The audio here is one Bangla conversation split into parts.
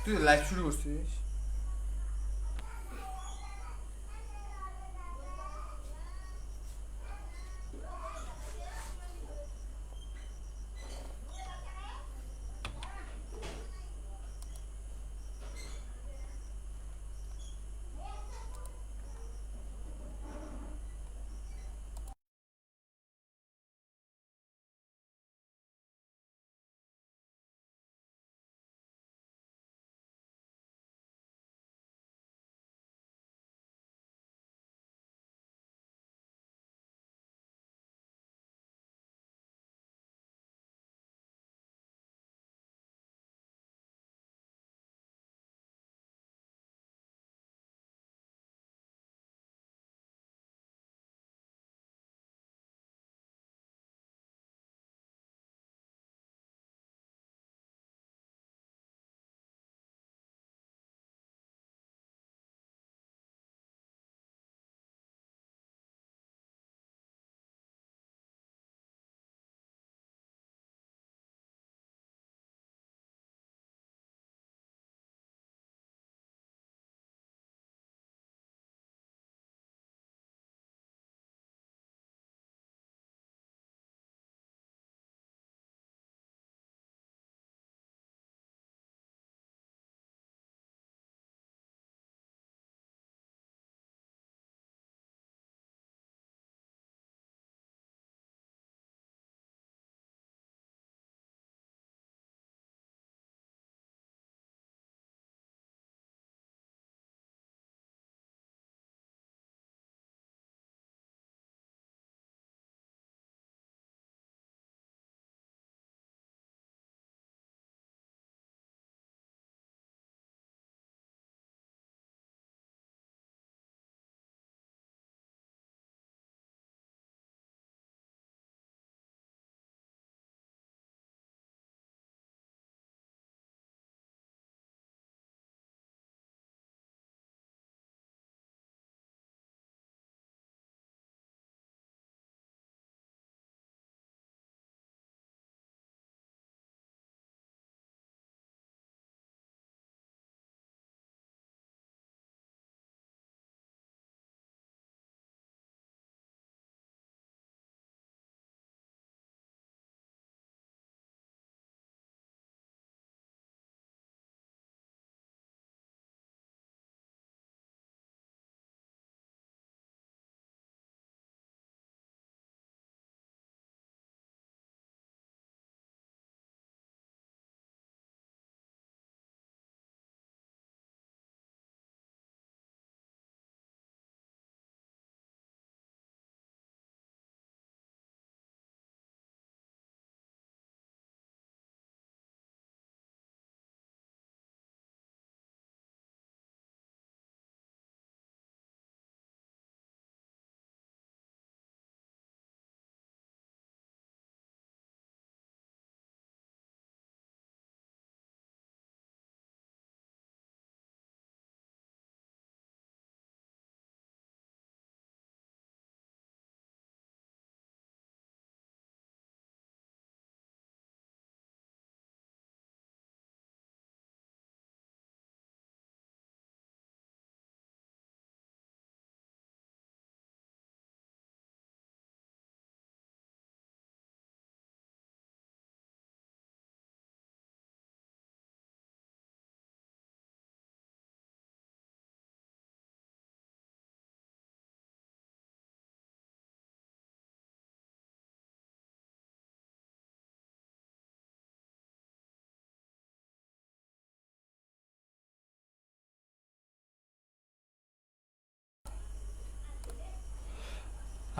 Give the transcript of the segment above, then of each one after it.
তুই লাইভ শুরু করছিস?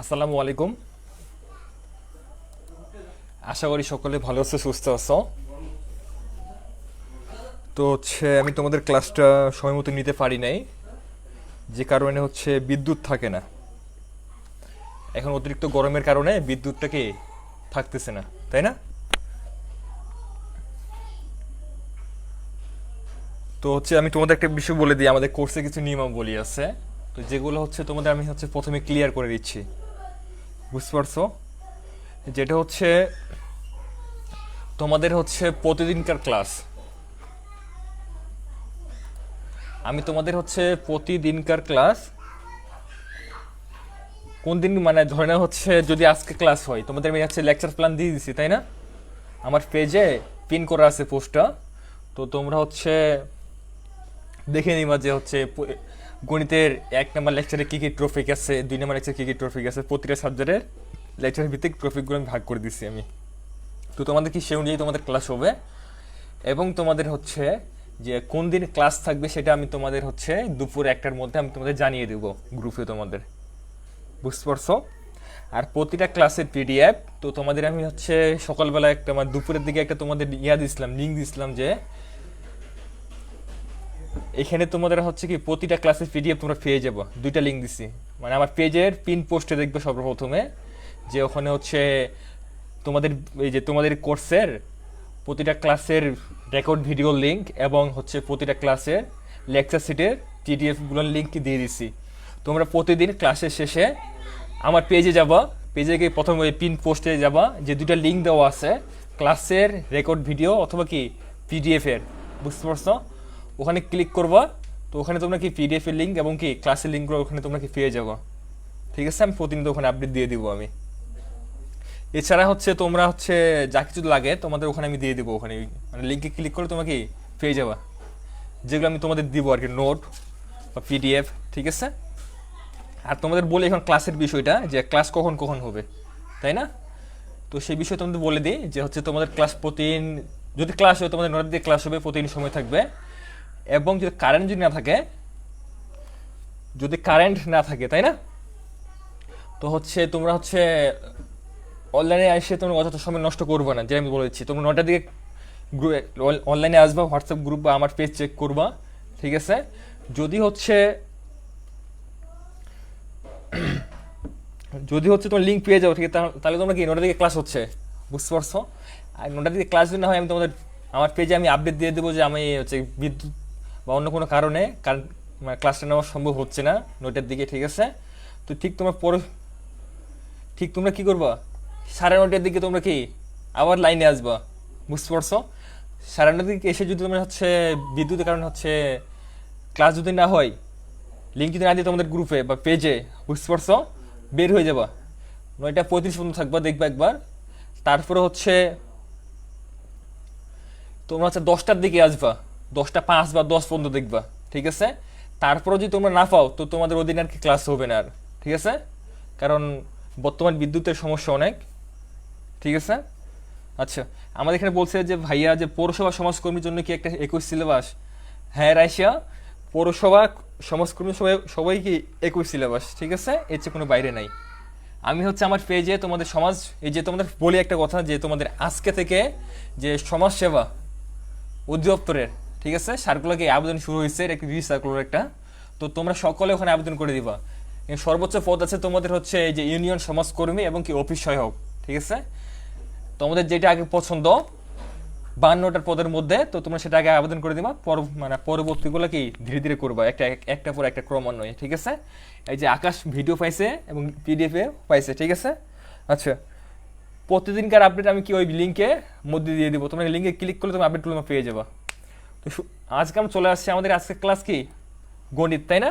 আসসালামু আলাইকুম। আশা করি সকলে ভালো আছো, সুস্থ আছো। তো আমি তোমাদের ক্লাসটা সময় মতো নিতে পারি নাই, যে কারণে বিদ্যুৎ থাকে না। এখন অতিরিক্ত গরমের কারণে বিদ্যুৎটাকে থাকতেছে না, তাই না? তো আমি তোমাদের একটা বিষয় বলে দিই, আমাদের কোর্সে কিছু নিয়মাবলী আছে। তো যেগুলো তোমাদের আমি প্রথমে ক্লিয়ার করে দিচ্ছি, বুঝতে পারছো? যেটা তোমাদের প্রতিদিনকার ক্লাস, আমি তোমাদের হচ্ছে প্রতিদিনকার ক্লাস কোন দিন মানে ধরে নেওয়া হচ্ছে যদি আজকে ক্লাস হয় তোমাদের আমি হচ্ছে লেকচার প্ল্যান দিয়ে দিছি তাই না, আমার পেজে পিন করা আছে পোস্টটা। তো তোমরা হচ্ছে দেখে নিবা যে হচ্ছে গণিতের 1 নম্বর লেকচারে কী কী টপিক আছে, 2 নম্বর লেকচারে কী কী টপিক আছে, প্রতিটা সাবজেক্টের লেকচার ভিত্তিক টপিকগুলো আমি ভাগ করে দিচ্ছি আমি। তো তোমাদের কি সে অনুযায়ী তোমাদের ক্লাস হবে, এবং তোমাদের হচ্ছে যে কোন দিন ক্লাস থাকবে সেটা আমি তোমাদের হচ্ছে দুপুর 1টার মধ্যে আমি তোমাদের জানিয়ে দেবো গ্রুপে তোমাদের, বুঝতে পারছো। আর প্রতিটা ক্লাসের পিডিএফ তো তোমাদের আমি হচ্ছে সকালবেলা একটা আমার দুপুরের দিকে একটা তোমাদের দিছিলাম, লিঙ্ক দিছিলাম যে এখানে তোমাদের হচ্ছে কি প্রতিটা ক্লাসের পিডিএফ তোমরা পেয়ে যাবো। 2টা লিঙ্ক দিছি, মানে আমার পেজের পিন পোস্টে দেখবে সর্বপ্রথমে যে ওখানে হচ্ছে তোমাদের এই যে তোমাদের কোর্সের প্রতিটা ক্লাসের রেকর্ড ভিডিও লিঙ্ক এবং হচ্ছে প্রতিটা ক্লাসের লেকচার সিটের পিডিএফগুলোর লিঙ্ক দিয়ে দিছি। তোমরা প্রতিদিন ক্লাসের শেষে আমার পেজে যাবা, পেজে গিয়ে প্রথম ওই পিন পোস্টে যাবা, যে 2টা লিঙ্ক দেওয়া আছে ক্লাসের রেকর্ড ভিডিও অথবা কি পিডিএফের, বুঝতে পারছো। ওখানে ক্লিক করবা, তো ওখানে তোমরা কি পিডিএফের লিঙ্ক এবং কি ক্লাসের লিঙ্কগুলো ওখানে তোমরা কি পেয়ে যাবো, ঠিক আছে। আমি প্রতিদিন ওখানে আপডেট দিয়ে দিব আমি। এছাড়া হচ্ছে তোমরা হচ্ছে যা কিছু লাগে তোমাদের ওখানে আমি দিয়ে দেবো, ওখানে মানে লিঙ্কে ক্লিক করে তোমরা কি পেয়ে যাবা, যেগুলো আমি তোমাদের দিব আর কি, নোট বা পিডিএফ, ঠিক আছে। আর তোমাদের বলে এখন ক্লাসের বিষয়টা যে ক্লাস কখন কখন হবে, তাই না। তো সেই বিষয়ে তোমাদের বলে দিই যে হচ্ছে তোমাদের ক্লাস প্রতিদিন যদি ক্লাস হয় তোমাদের 9টার দিকে ক্লাস হবে, প্রতিদিন সময় থাকবে। এবং যদি কারেন্ট যদি না থাকে, যদি কারেন্ট না থাকে তাই না, তো হচ্ছে তোমরা হচ্ছে অনলাইনে এসে তোমরা অযথা সময় নষ্ট করবে না, যে আমি বলেছি তোমরা 9টার দিকে অনলাইনে আসবা, হোয়াটসঅ্যাপ গ্রুপ বা আমার পেজ চেক করবা, ঠিক আছে। যদি হচ্ছে তোমার লিঙ্ক পেয়ে যাও, ঠিক আছে, তাহলে তোমরা কি 9টার দিকে ক্লাস হচ্ছে, বুঝতে পারছো। আর 9টার দিকে ক্লাস যদি না হয় আমি তোমাদের আমার পেজে আমি আপডেট দিয়ে দেবো যে আমি হচ্ছে বিদ্যুৎ বা অন্য কোনো কারণে ক্লাসটা নেওয়া সম্ভব হচ্ছে না 9টার দিকে, ঠিক আছে। তো ঠিক তোমরা কি করবা, 9:30টার দিকে তোমরা কি আবার লাইনে আসবা, বুঝতে পারছো। 9:30টার দিকে এসে যদি তোমরা হচ্ছে বিদ্যুতের কারণে হচ্ছে ক্লাস যদি না হয়, লিঙ্ক যদি না দিয়ে তোমাদের গ্রুপে বা পেজে, বুঝতে পারছো, বের হয়ে যাবা। 9:35 পর্যন্ত থাকবা, দেখবা একবার। তারপরে হচ্ছে তোমরা হচ্ছে 10টার দিকে আসবা, 10:05 বা 10 পর্যন্ত দেখবা, ঠিক আছে। তারপরে যদি তোমরা না পাও তো তোমাদের ওই দিন আর কি ক্লাস হবে না আর, ঠিক আছে। কারণ বর্তমান বিদ্যুতের সমস্যা অনেক, ঠিক আছে। আচ্ছা, আমাদের এখানে বলছে যে ভাইয়া যে পৌরসভা সমাজকর্মীর জন্য কি একটা 21 সিলেবাস। হ্যাঁ রাইসিয়া, পৌরসভা সমাজকর্মী সবাই কি 21 সিলেবাস, ঠিক আছে, এর চেয়ে কোনো বাইরে নাই। আমি হচ্ছে আমার পেজে তোমাদের এই যে তোমাদের বলি একটা কথা, যে তোমাদের আজকে থেকে যে সমাজসেবা অধিদপ্তরের, ঠিক আছে, সার্কুলারকে আবেদন শুরু হয়েছে, এটা একটা সার্কুলার একটা। তো তোমরা সকলে ওখানে আবেদন করে দিবা। সর্বোচ্চ পদ আছে তোমাদের হচ্ছে এই যে ইউনিয়ন সমাজকর্মী এবং কি অফিস সহায়ক, ঠিক আছে। তোমাদের যেটা আগে পছন্দ 52টার পদের মধ্যে, তো তোমরা সেটা আগে আবেদন করে দিবা, মানে পরবর্তীগুলো কি ধীরে ধীরে করবা, একটা পর একটা ক্রমান্বয়ে, ঠিক আছে। এই যে আকাশ ভিডিও পাইছে এবং পিডিএফে পাইছে, ঠিক আছে। আচ্ছা, প্রতিদিনকার আপডেট আমি কি ওই লিঙ্কে মধ্যে দিয়ে দিব, তোমরা লিঙ্কে ক্লিক করলে তুমি আপডেটগুলো পেয়ে যাবা। তো আজকে আমি চলে আসছি, আমাদের আজকে ক্লাস কি গণিত, তাই না।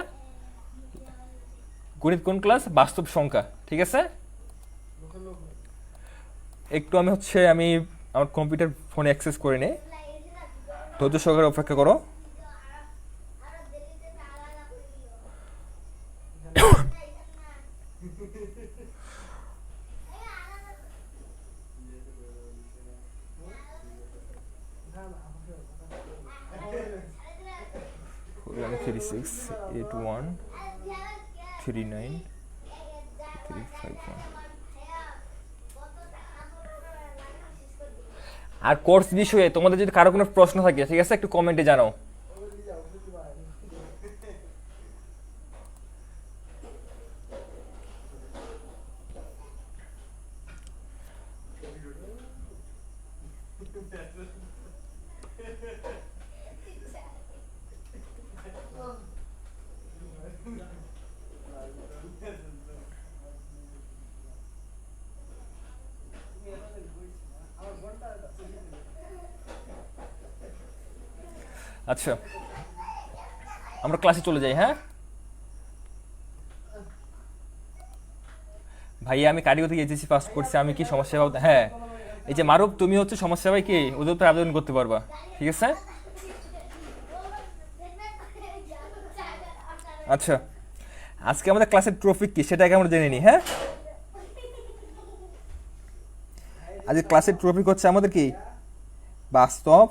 গণিত কোন ক্লাস, বাস্তব সংখ্যা, ঠিক আছে। একটু আমি আমার কম্পিউটার ফোনে অ্যাক্সেস করে নিই, ধৈর্য সহকারে অপেক্ষা করো। আমি 3681393351। আর কোর্স বিষয়ে তোমাদের যদি কারো কোনো প্রশ্ন থাকে, ঠিক আছে, একটু কমেন্টে জানাও। আচ্ছা, আমরা ক্লাসে চলে যাই। হ্যাঁ ভাইয়া, আমি কারিগর থেকে এইচএসসি পাস করছি, আমি কি সমস্যা পাবো? হ্যাঁ, এই যে মারুফ, তুমি হচ্ছে সমস্যা পাই কি ওদের উপরে আবেদন করতে পারবা, ঠিক আছে? আচ্ছা, আজকে আমাদের ক্লাসের টপিক কি সেটাকে আমরা জেনে নিই। হ্যাঁ, আজকে ক্লাসের টপিক হচ্ছে আমাদের কি বাস্তব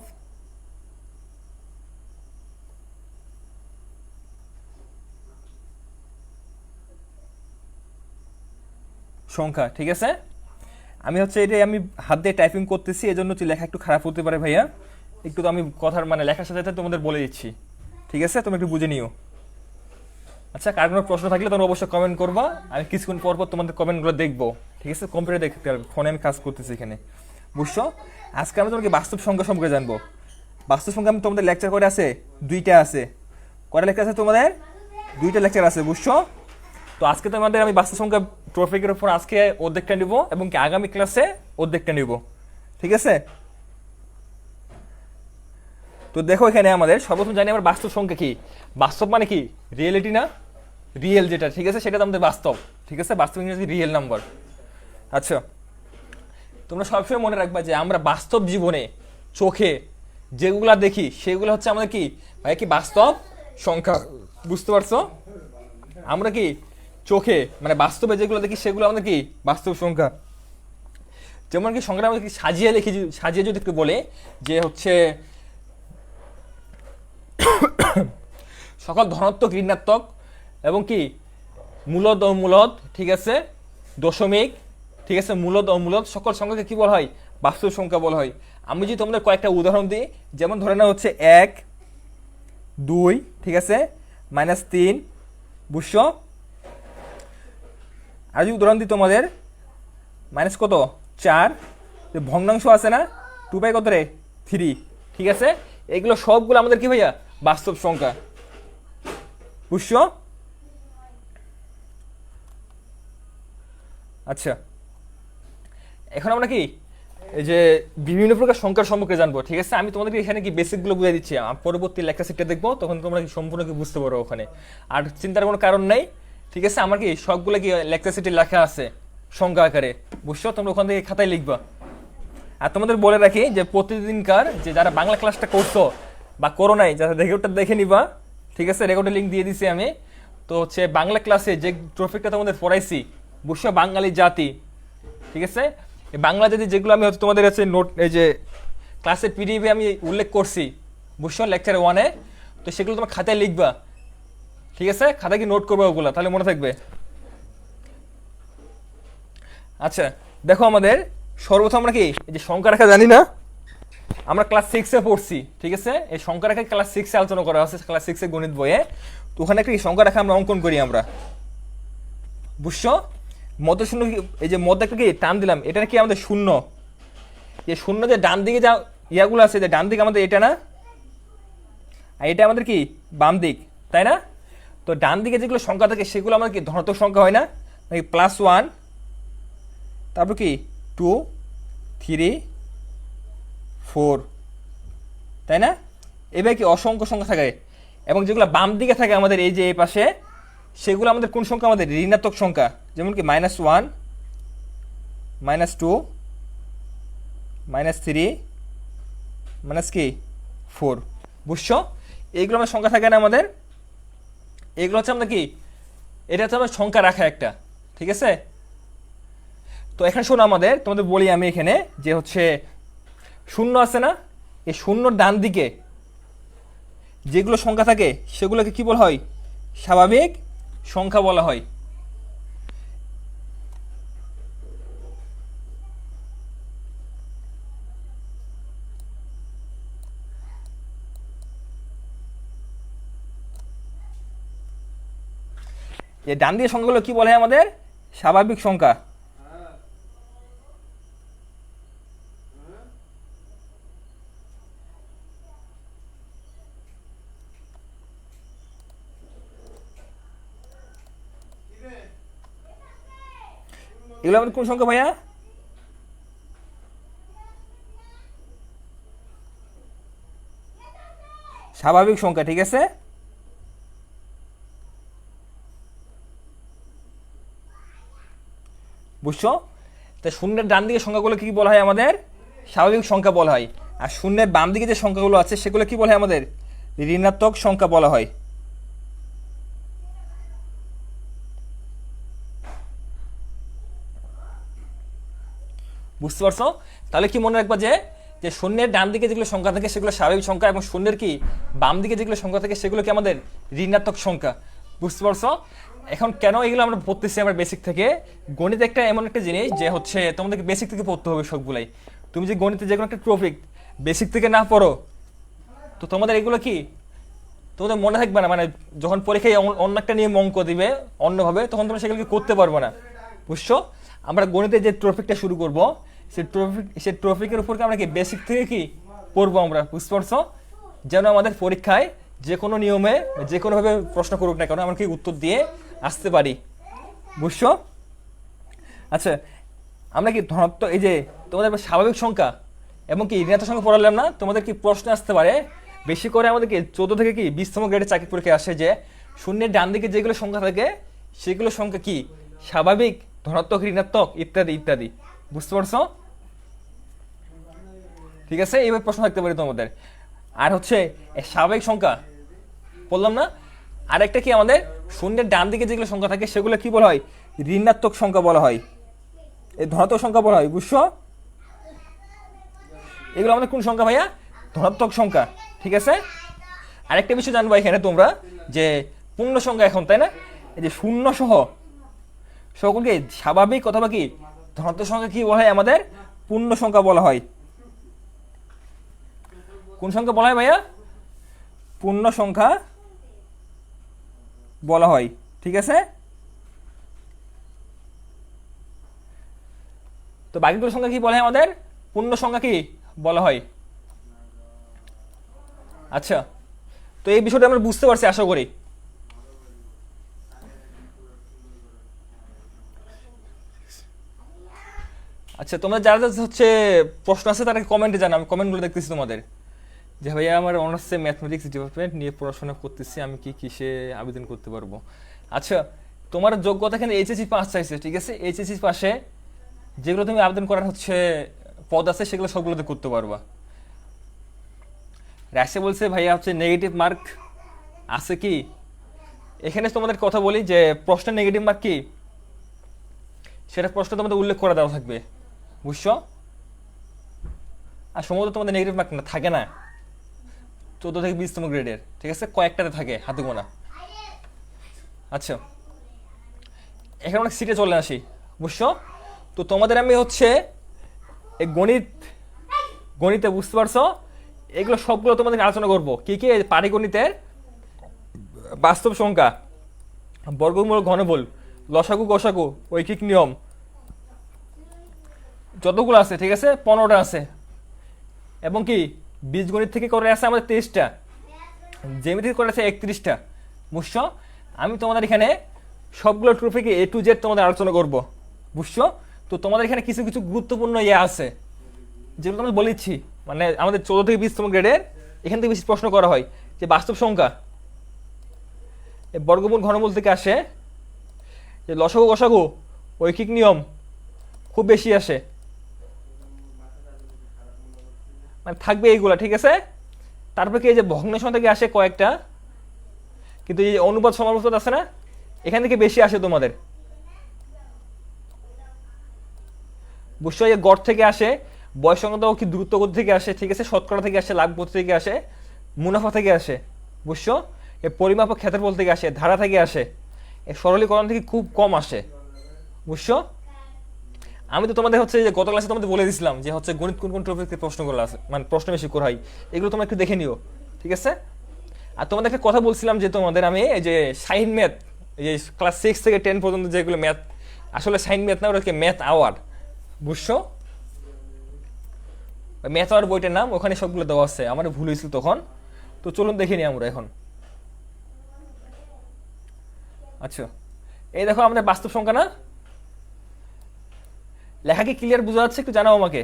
সংখ্যা, ঠিক আছে? আমি হচ্ছে এটাই আমি হাত দিয়ে টাইপিং করতেছি, এজন্য হচ্ছে লেখা একটু খারাপ হতে পারে ভাইয়া, একটু তো আমি কথার মানে লেখার সাথে সাথে তোমাদের বলে দিচ্ছি, ঠিক আছে? তুমি একটু বুঝে নিও। আচ্ছা, কার কোনো প্রশ্ন থাকলে তোমরা অবশ্যই কমেন্ট করবা, আমি কিছুক্ষণ পর পর তোমাদের কমেন্টগুলো দেখবো, ঠিক আছে? কম্পিউটারে দেখতে হবে, ফোনে আমি কাজ করতেছি এখানে, বুঝছো? আজকে আমরা তোমাকে বাস্তব সংখ্যা সম্পর্কে জানবো। বাস্তব সংখ্যা আমি তোমাদের লেকচার করে আছে, দুইটা আছে। কয়টা লেকচার আছে তোমাদের? দুইটা লেকচার আছে, বুঝছো? তো আজকে তোমাদের আমি বাস্তব সংখ্যা টপিকের উপর আজকে অর্ধেকটা নিব এবং কি আগামী ক্লাসে অর্ধেকটা নিব, ঠিক আছে? তো দেখো এখানে আমাদের সর্বপ্রথম জানি আমরা বাস্তব সংখ্যা কি। বাস্তব মানে কি? রিয়েলিটি না, রিয়েল যেটা, ঠিক আছে? সেটা তো আমাদের বাস্তব, ঠিক আছে? বাস্তব ইংরেজি রিয়েল নাম্বার। আচ্ছা, তোমরা সবসময় মনে রাখবা যে আমরা বাস্তব জীবনে চোখে যেগুলা দেখি সেগুলো হচ্ছে আমাদের কি ভাই, কি বাস্তব সংখ্যা, বুঝতে পারছো? আমরা কি চোখে মানে বাস্তবে যেগুলো দেখি সেগুলো আমাদের কি বাস্তব সংখ্যা। যেমন কি সংখ্যাটা আমাদের কি সাজিয়ে লিখি, সাজিয়ে যদি একটু বলে যে হচ্ছে সকল ধনাত্মক ঋণাত্মক এবং কি মূলদ ও মূলদ, ঠিক আছে, দশমিক, ঠিক আছে, মূলদ ও মূলদ সকল সংখ্যাকে কি বলা হয়? বাস্তব সংখ্যা বলা হয়। আমি যদি তোমাদের কয়েকটা উদাহরণ দিই, যেমন ধরে নাও হচ্ছে 1, 2, ঠিক আছে, -3, বুঝছো? আর যদি উদাহরণ দিই তোমাদের মাইনাস কত 4, ভগ্নাংশ আছে না 2 কত রে 3, ঠিক আছে? এগুলো সবগুলো আমাদের কি ভাইয়া বাস্তব সংখ্যা, বুঝছো? আচ্ছা, এখন আমরা কি এই যে বিভিন্ন প্রকার সংখ্যার সম্পর্কে জানবো, ঠিক আছে? আমি তোমাদেরকে এখানে কি বেসিকগুলো বুঝিয়ে দিচ্ছি, পরবর্তী লেকচার সেটটা দেখবো, তখন তোমরা কি সম্পূর্ণ কি বুঝতে পারো ওখানে, আর চিন্তার কোনো কারণ নেই, ঠিক আছে? আমার কি সবগুলো কি লেকচার সেটে লেখা আছে সংখ্যা আকারে, বুঝছো? তোমরা ওখান থেকে খাতায় লিখবা। আর তোমাদের বলে রাখি যে প্রতিদিনকার যে যারা বাংলা ক্লাসটা করছো বা করো নাই, যারা রেকর্ডটা দেখে নিবা, ঠিক আছে? রেকর্ডের লিঙ্ক দিয়ে দিছি আমি। তো হচ্ছে বাংলা ক্লাসে যে টপিকটা তোমাদের পড়াইছি, বুঝছো, বাঙালি জাতি, ঠিক আছে? এই বাংলা জাতি যেগুলো আমি হচ্ছে তোমাদের কাছে নোট, এই যে ক্লাসের পিডিএফে আমি উল্লেখ করছি, বুঝছো, লেকচার 1-এ, তো সেগুলো তোমার খাতায় লিখবা, ঠিক আছে? খাতায় কি নোট করবে ওগুলো, তাহলে মনে থাকবে। আচ্ছা, দেখো আমাদের সর্বপ্রথম আমরা কি এই যে সংখ্যা রেখা জানি না, আমরা ক্লাস 6-এ পড়ছি, ঠিক আছে? এই সংখ্যা রেখা ক্লাস 6-এ আলোচনা করা আছে, ক্লাস 6-এর গণিত বইয়ে। তো ওখানে একটা সংখ্যা রেখা আমরা অঙ্কন করি আমরা, বুঝছো? মধ্যে শূন্য, এই যে মধ্যে একটা কি টান দিলাম, এটা কি আমাদের শূন্য, যে শূন্য যে ডান দিকে যা ইয়াগুলো আছে, যে ডান দিকে আমাদের এটা না, আর এটা আমাদের কি বাম দিক, তাই না? তো ডান দিকে যেগুলো সংখ্যা থাকে সেগুলো আমাদের কি ধনাত্মক সংখ্যা হয় না, +1, তারপর কি 2, 3, 4, তাই না? এবার কি অসংখ্য সংখ্যা থাকে, এবং যেগুলো বাম দিকে থাকে আমাদের এই যে এই পাশে, সেগুলো আমাদের কোন সংখ্যা? আমাদের ঋণাত্মক সংখ্যা, যেমন কি -1, -2, -3, কি 4, বুঝছো? এইগুলো আমাদের সংখ্যা থাকে না আমাদের, এগুলো হচ্ছে আমাদের কি, এটা হচ্ছে আমাদের সংখ্যা রাখা একটা, ঠিক আছে? তো এখানে শোনো, আমাদের তোমাদের বলি আমি এখানে যে হচ্ছে শূন্য আছে না, এই শূন্যর ডান দিকে যেগুলো সংখ্যা থাকে সেগুলোকে কি বলা হয়? স্বাভাবিক সংখ্যা বলা হয়। এই ডান দিকের সংখ্যাগুলো কি বলে আমাদের? স্বাভাবিক সংখ্যা। এগুলো আমাদের কোন সংখ্যা ভাইয়া? স্বাভাবিক সংখ্যা, ঠিক আছে? বুঝছো? তাই শূন্যের ডান দিকে সংখ্যাগুলো কি বলা হয় আমাদের? স্বাভাবিক সংখ্যা বলা হয়। আর শূন্যের বাম দিকে যে সংখ্যাগুলো আছে সেগুলো কি বলা হয় আমাদের? ঋণাত্মক সংখ্যা বলা হয়। বুঝতে পারছো? তাহলে কি মনে রাখবা যে যে শূন্যের ডান দিকে যেগুলো সংখ্যা থাকে সেগুলো স্বাভাবিক সংখ্যা, এবং শূন্যের কি বাম দিকে যেগুলো সংখ্যা থাকে সেগুলো কি আমাদের ঋণাত্মক সংখ্যা। বুঝতে পারছো? এখন কেন এগুলো আমরা পড়তেছি আমরা বেসিক থেকে? গণিত একটা এমন একটা জিনিস যে হচ্ছে তোমাদেরকে বেসিক থেকে পড়তে হবে সবগুলাই। তুমি যে গণিতে যে কোনো একটা টপিক বেসিক থেকে না পড়ো তো তোমাদের এগুলো কি তোমাদের মনে থাকবে না, মানে যখন পরীক্ষায় অন্য একটা নিয়ে অঙ্ক দিবে অন্যভাবে তখন তোমরা সেগুলোকে করতে পারবো না। বুঝছো? আমরা গণিতে যে টপিকটা শুরু করব সেই টপিকের উপর আমরা কি বেসিক থেকে কি পড়বো আমরা। বুঝতে পারছো? যেন আমাদের পরীক্ষায় যে কোনো নিয়মে যে কোনোভাবে প্রশ্ন করুক না কেন আমরা কি উত্তর দিয়ে আসতে পারি। বুঝছো? আচ্ছা, আমরা কি ধনাত্মক এই যে তোমাদের স্বাভাবিক সংখ্যা এবং কি ঋণাত্মক সংখ্যা পড়ালাম না, তোমাদের কি প্রশ্ন আসতে পারে বেশি করে আমাদের কি 14 থেকে কি 20তম গ্রেডের চাকরি পরীক্ষা আসে যে শূন্যের ডান দিকে যেগুলো সংখ্যা থাকে সেগুলো সংখ্যা কি স্বাভাবিক, ধনাত্মক, ঋণাত্মক ইত্যাদি ইত্যাদি। বুঝতে পারছো? ঠিক আছে, এইভাবে প্রশ্ন থাকতে পারে তোমাদের। আর হচ্ছে স্বাভাবিক সংখ্যা বললাম না, আরেকটা কি আমাদের শূন্যের ডান দিকে যেগুলো সংখ্যা থাকে সেগুলো কি বলা হয়? ঋণাত্মক সংখ্যা বলা হয়, এই ধনাত্মক সংখ্যা বলা হয়। বুঝছো? এগুলো আমাদের কোন সংখ্যা ভাইয়া? ধনাত্মক সংখ্যা। ঠিক আছে, আরেকটা বিষয় জানবো এখানে তোমরা যে পূর্ণ সংখ্যা এখন, তাই না? এই যে শূন্য সহ সকলকে স্বাভাবিক অথবা কি ধনাত্মক সংখ্যা কি বলা হয় আমাদের? পূর্ণ সংখ্যা বলা হয়। কোন সংখ্যা বলা হয় ভাইয়া? পূর্ণ সংখ্যা বলা হয়। ঠিক আছে, তো বাকিগুলো সংখ্যা কি বলা হয় আমাদের? পূর্ণ সংখ্যা কি বলা হয়। আচ্ছা, তো এই বিষয়টা আমরা বুঝতে পারছি আশা করি। আচ্ছা, তোমরা যারা যারা হচ্ছে প্রশ্ন আছে তারা কমেন্টে জানো, আমি কমেন্টগুলো দেখতেছি তোমাদের যে ভাইয়া আমার অনার্সে ম্যাথমেটিক্স ডিপার্টমেন্ট নিয়ে পড়াশোনা করতেছি, আমি কি কিসে আবেদন করতে পারবো? আচ্ছা, তোমার যোগ্যতা এখানে এইচএসসি পাস চাইছে, ঠিক আছে? এইচএসসি পাশে যেগুলো তুমি আবেদন করার হচ্ছে পদ আছে সেগুলো সবগুলোতে করতে পারবা। রাশে বলছে ভাইয়া হচ্ছে নেগেটিভ মার্ক আছে কি? এখানে তোমাদের কথা বলি যে প্রশ্নের নেগেটিভ মার্ক কি সেটা প্রশ্ন তোমাদের উল্লেখ করে দেওয়া থাকবে। বুঝছো? আর সম্ভবত তোমাদের নেগেটিভ মার্ক না থাকে না 14 থেকে 20তম গ্রেডের, ঠিক আছে? কয়েকটাতে থাকে, হাতে গোনা। আচ্ছা, এখানে অনেক সিটে চলে আসি। বুঝছো? তো তোমাদের আমি হচ্ছে এই গণিতে বুঝতে পারছো এগুলো সবগুলো তোমাদের আলোচনা করবো। কি কি? পাটিগণিতের বাস্তব সংখ্যা, বর্গমূল, ঘনমূল, লসাগু, গসাগু, ঐকিক নিয়ম যতগুলো আছে, ঠিক আছে? 15টা আছে। এবং কি বীজগণিত থেকে করে আছে আমাদের 23টা, জ্যামিতি থেকে করে আছে 31টা। বুঝছো? আমি তোমাদের এখানে সবগুলো টপিকে A to Z তোমাদের আলোচনা করব। বুঝছো? তো তোমাদের এখানে কিছু কিছু গুরুত্বপূর্ণ আছে যেগুলো আমি বলেছি, মানে আমাদের 14 থেকে 20তম গ্রেডের এখান থেকে বেশি প্রশ্ন করা হয় যে বাস্তব সংখ্যা, বর্গমূল, ঘনমূল থেকে আসে, যে লসাগু, গসাগু, ঐকিক নিয়ম খুব বেশি আসে, মানে থাকবে এইগুলা, ঠিক আছে? তারপরে কি এই যে ভগ্নাংশ থেকে আসে কয়েকটা, কিন্তু এই অনুপাত সমানুপাত আছে না, এখান থেকে বেশি আসে তোমাদের। বুঝছো? এই গড় থেকে আসে, বয়স সংক্রান্ত কি দ্রুত গতি থেকে আসে, ঠিক আছে? শতকরা থেকে আসে, লাভ গতি থেকে আসে, মুনাফা থেকে আসে। বুঝছো? এই পরিমাপ ও ক্ষেত্রফল থেকে আসে, ধারা থেকে আসে, এই সরলীকরণ থেকে খুব কম আসে। বুঝছো? আমি তো তোমাদের হচ্ছে যে গত ক্লাসে তোমাদের বলে দিয়েছিলাম যে হচ্ছে গণিত কোন কোন টপিক থেকে প্রশ্নগুলো আছে, মানে প্রশ্ন বেশি করা হয়, এগুলো তোমরা একটু দেখে নিও, ঠিক আছে? আর তোমাদের একটা কথা বলছিলাম যে তোমাদের আমি এই যে সাইন ম্যাথ, এই যে ক্লাস 6 থেকে 10 পর্যন্ত যেগুলো ম্যাথ, আসলে সাইন ম্যাথ না, ওটাকে ম্যাথ আওয়ার। বুঝছো? ম্যাথ আওয়ার বইটার নাম, ওখানে সবগুলো দেওয়া আছে, আমার ভুল হয়েছিল তখন। তো চলুন দেখে নিই আমরা এখন। আচ্ছা, এই দেখো আমাদের বাস্তব সংখ্যা না, লেখা কি ক্লিয়ার বোঝা যাচ্ছে? একটু জানাও আমাকে,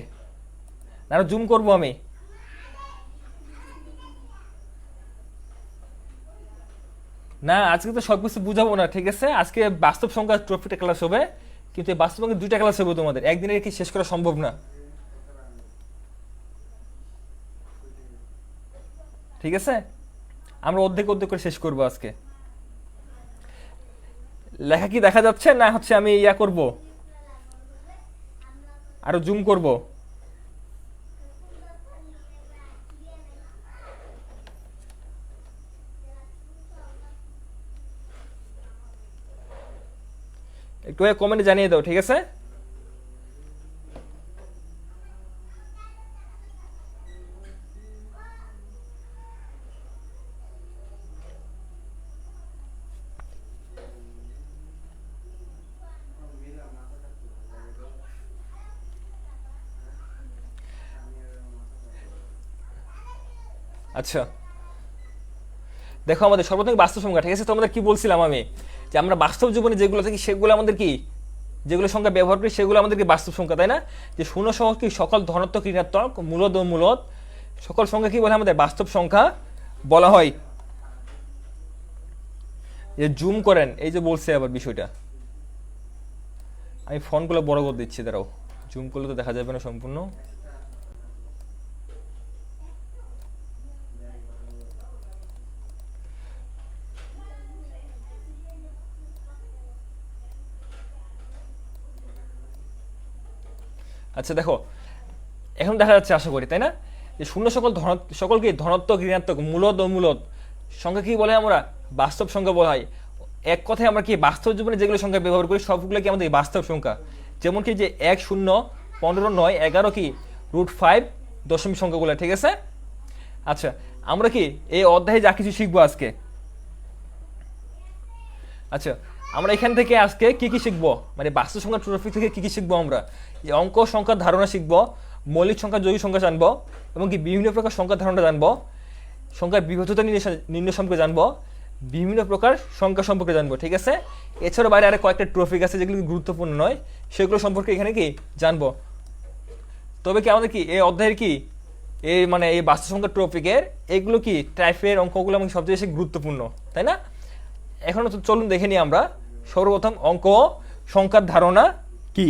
না জুম করবো আমি? না, আজকে তো সবকিছু বুঝাবো না, ঠিক আছে? আজকে বাস্তব সংখ্যা টপিকটা ক্লাস হবে, কিন্তু এই বাস্তব অঙ্কের 2টা ক্লাস হবে তোমাদের, একদিনে কি শেষ করা সম্ভব না। ঠিক আছে, আমরা অর্ধেক অর্ধেক করে শেষ করবো আজকে। লেখা কি দেখা যাচ্ছে না হচ্ছে আমি ইয়া করব, আরো জুম করব? একটু কমেন্টে জানিয়ে দাও, ঠিক আছে? আচ্ছা দেখো, আমাদের সর্বপ্রথম বাস্তব সংখ্যা, ঠিক আছে? তোমাদের কি বলছিলাম আমি, যে আমরা বাস্তব জীবনে যেগুলো থাকি সেগুলো আমাদের কি, যেগুলো সংখ্যা ব্যবহার করি সেগুলো আমাদেরকে বাস্তব সংখ্যা, তাই না? যে শূন্য সহ কি সকল ধনাত্মক ঋণাত্মক মূলদ ও মূলদ সকল সংখ্যা কি বলে আমাদের বাস্তব সংখ্যা বলা হয়। যে জুম করেন, এই যে বলছে আবার বিষয়টা, আমি ফোনগুলো বড় করে দিচ্ছি, দাঁড়াও, জুম করলে তো দেখা যাবে না সম্পূর্ণ। আচ্ছা দেখো, এখন দেখা যাচ্ছে আশা করি, তাই না? যে শূন্য সকলকে ধনাত্মক ঋণাত্মক মূলদ ও মূলদ সংখ্যা কি বলে আমরা বাস্তব সংখ্যা বলা হয়। এক কথায় আমরা কি বাস্তব জীবনে যেগুলো সংখ্যা ব্যবহার করি সবগুলো কি আমাদের বাস্তব সংখ্যা। যেমন কি যে 1, 0, 15, 9, 11 কি √5 দশমিক সংখ্যাগুলো, ঠিক আছে? আচ্ছা আমরা কি এই অধ্যায়ে যা কিছু শিখবো আজকে, আচ্ছা আমরা এখান থেকে আজকে কি কি শিখবো, মানে বাস্তব সংখ্যা টপিক থেকে কি কি শিখবো আমরা? যে অঙ্ক সংখ্যার ধারণা শিখবো, মৌলিক সংখ্যা জৈবিক সংখ্যা জানবো, এবং কি বিভিন্ন প্রকার সংখ্যার ধারণা জানবো, সংখ্যার বিভাজ্যতা নির্ণয় সম্পর্কে জানবো, বিভিন্ন প্রকার সংখ্যা সম্পর্কে জানবো, ঠিক আছে? এছাড়া বাইরে আরো কয়েকটা টপিক আছে যেগুলো গুরুত্বপূর্ণ নয়, সেগুলো সম্পর্কে এখানে কি জানবো। তবে কি আমাদের কি এই অধ্যায়ের কি এই মানে এই বাস্তব সংখ্যা টপিকের এগুলো কি টাইপের অঙ্কগুলো আমাকে সবচেয়ে বেশি গুরুত্বপূর্ণ, তাই না? এখন তো চলুন দেখে নিই আমরা সর্বপ্রথম অঙ্ক সংখ্যার ধারণা কি,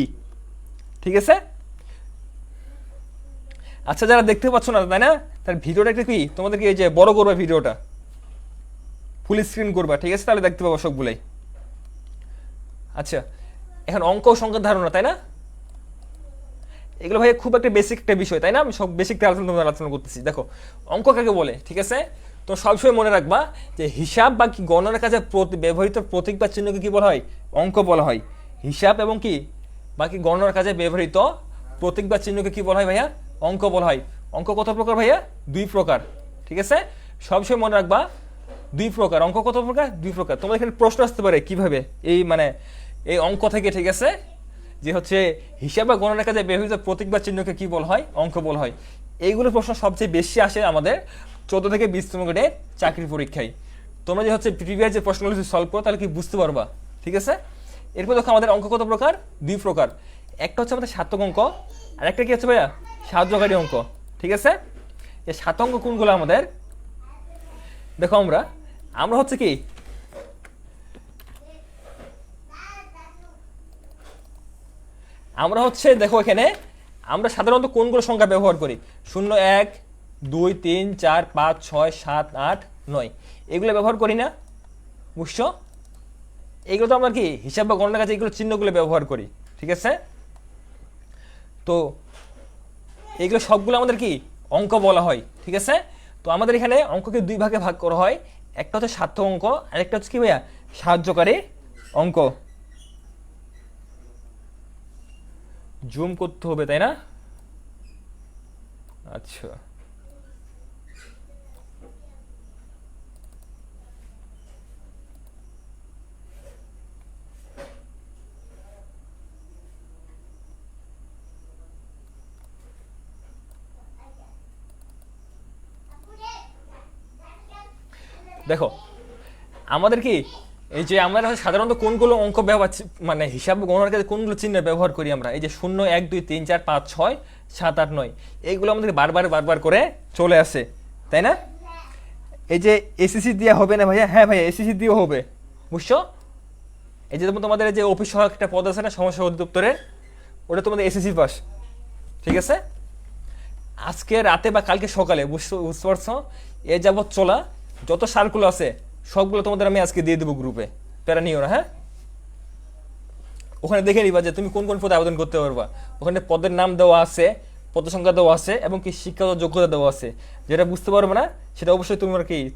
ঠিক আছে? আচ্ছা যারা দেখতে পাচ্ছ না, তাই না, তার ভিডিওটা একটা কি তোমাদেরকে এই যে বড় করবা, ভিডিওটা ফুল স্ক্রিন করবা, ঠিক আছে? তাহলে দেখতে পাবো সবগুলাই। আচ্ছা এখন অঙ্ক সংখ্যার ধারণা, তাই না? এগুলো ভাই খুব একটা বেসিক একটা বিষয়, তাই না? আমি সব বেসিক আলোচনা করতেছি। দেখো অঙ্ক কাকে বলে, ঠিক আছে? তো সবসময় মনে রাখবা যে হিসাব বা কি গণনার কাজে ব্যবহৃত প্রতীক বা চিহ্নকে কি বলা হয়, অঙ্ক বলা হয়। হিসাব এবং কি বাকি গণনার কাজে ব্যবহৃত প্রতীক বা চিহ্নকে কি বলা হয় ভাইয়া, অঙ্ক বলা হয়। অঙ্ক কত প্রকার ভাইয়া, 2 প্রকার, ঠিক আছে? সবসময় মনে রাখবা 2 প্রকার। অঙ্ক কত প্রকার, 2 প্রকার। তোমার এখানে প্রশ্ন আসতে পারে কিভাবে এই মানে এই অঙ্ক থেকে, ঠিক আছে, যে হচ্ছে হিসাব বা গণনার কাজে ব্যবহৃত প্রতীক বা চিহ্নকে কি বলা হয়, অঙ্ক বলা হয়। এইগুলো প্রশ্ন সবচেয়ে বেশি আসে আমাদের 14 থেকে 20তম গ্রেডের চাকরির পরীক্ষায়। তোমরা যে হচ্ছে প্রিভিয়াস যে প্রশ্নগুলো সলভ করো তাহলে কি বুঝতে পারবা, ঠিক আছে? এরপর দেখো আমাদের অঙ্ক কত প্রকার, 2 প্রকার। একটা হচ্ছে আমাদের সার্থক অঙ্ক, আর একটা কি হচ্ছে ভাইয়া, সাহায্যকারী অঙ্ক, ঠিক আছে? এই সার্থক অঙ্ক কোনগুলো আমাদের, দেখো আমরা হচ্ছে কি আমরা হচ্ছে দেখো এখানে আমরা সাধারণত কোনগুলো সংখ্যা ব্যবহার করি, 0, 1, 2, 3, 4, 5, 6, 7, 8, 9 এগুলো ব্যবহার করি না, বুঝছো? এগুলো তো আমরা কি হিসাব বা গণনার কাজে এগুলো চিহ্নগুলো ব্যবহার করি, ঠিক আছে? তো এগুলো সবগুলো আমাদের কি অঙ্ক বলা হয়, ঠিক আছে? তো আমাদের এখানে অঙ্ককে 2 ভাগে ভাগ করা হয়, একটা হচ্ছে সার্থক অঙ্ক আর একটা হচ্ছে কি ভাইয়া, সাহায্যকারী অঙ্ক। জুম করতে হবে, তাই না? আচ্ছা দেখো আমাদের কি এই যে আমরা সাধারণত কোনগুলো অঙ্ক ব্যবহার মানে হিসাব গণনার কাজে কোনগুলো চিহ্ন ব্যবহার করি আমরা, এই যে 0, 1, 2, 3, 4, 5, 6, 7, 8, 9 এইগুলো আমাদের বারবার করে চলে আসে, তাই না? এই যে এসিসি দিয়ে হবে না ভাইয়া, হ্যাঁ ভাইয়া এসিসি দিয়েও হবে, বুঝছো? এই যে তোমাদের যে অফিস সহায়ক একটা পদ আছে না সমস্যা অধিদপ্তরের, ওটা তোমাদের এসএসসি পাস, ঠিক আছে। আজকে রাতে বা কালকে সকালে বুঝতে পারছো, এ যাবৎ চলা যত সার্কুল আছে সবগুলো তোমাদের আমি আজকে দিয়ে দেবো গ্রুপে, প্যারা নিও না, হ্যাঁ। ওখানে দেখে নিবা যে তুমি কোন কোন পদে আবেদন করতে পারবা। ওখানে পদের নাম দেওয়া আছে, পদ সংখ্যা দেওয়া আছে, এবং কি শিক্ষাগত যোগ্যতা দেওয়া আছে। যেটা বুঝতে পারবে না সেটা অবশ্যই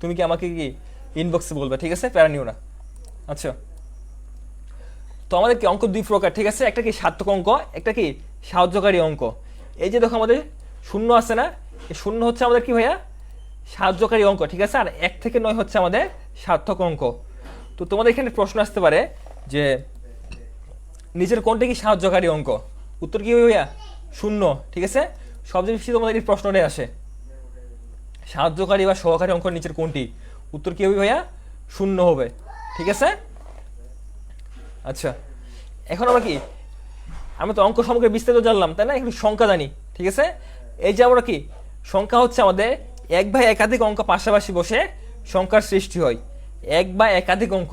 তুমি কি আমাকে কি ইনবক্সে বলবে, ঠিক আছে, প্যারা নিও না। আচ্ছা, তো আমাদের কি অঙ্ক দুই প্রকার, ঠিক আছে। একটা কি সার্থক অঙ্ক, একটা কি সাহায্যকারী অঙ্ক। এই যে দেখো আমাদের শূন্য আছে না, এই শূন্য হচ্ছে আমাদের কি ভাইয়া সাহায্যকারী অঙ্ক, ঠিক আছে। আর 1 থেকে 9 হচ্ছে আমাদের সার্থক অঙ্ক। তো তোমাদের এখানে প্রশ্ন আসতে পারে যে নিচের কোনটা কি সাহায্যকারী অঙ্ক, উত্তর কি হবে ভাইয়া শূন্য, ঠিক আছে। সবচেয়ে বেশি তোমাদের এই প্রশ্নটাই আসে, সাহায্যকারী বা সহকারী অঙ্ক নিচের কোনটি, উত্তর কি হবে ভাইয়া শূন্য হবে, ঠিক আছে। আচ্ছা, এখন আমরা কি, আমরা তো অঙ্ক সম্পর্কে বিস্তারিত জানলাম, তাই না, একটু সংখ্যা জানি, ঠিক আছে। এই যে আমরা কি সংখ্যা হচ্ছে আমাদের এক বা একাধিক অঙ্ক পাশাপাশি বসে সংখ্যার সৃষ্টি হয়। এক বা একাধিক অঙ্ক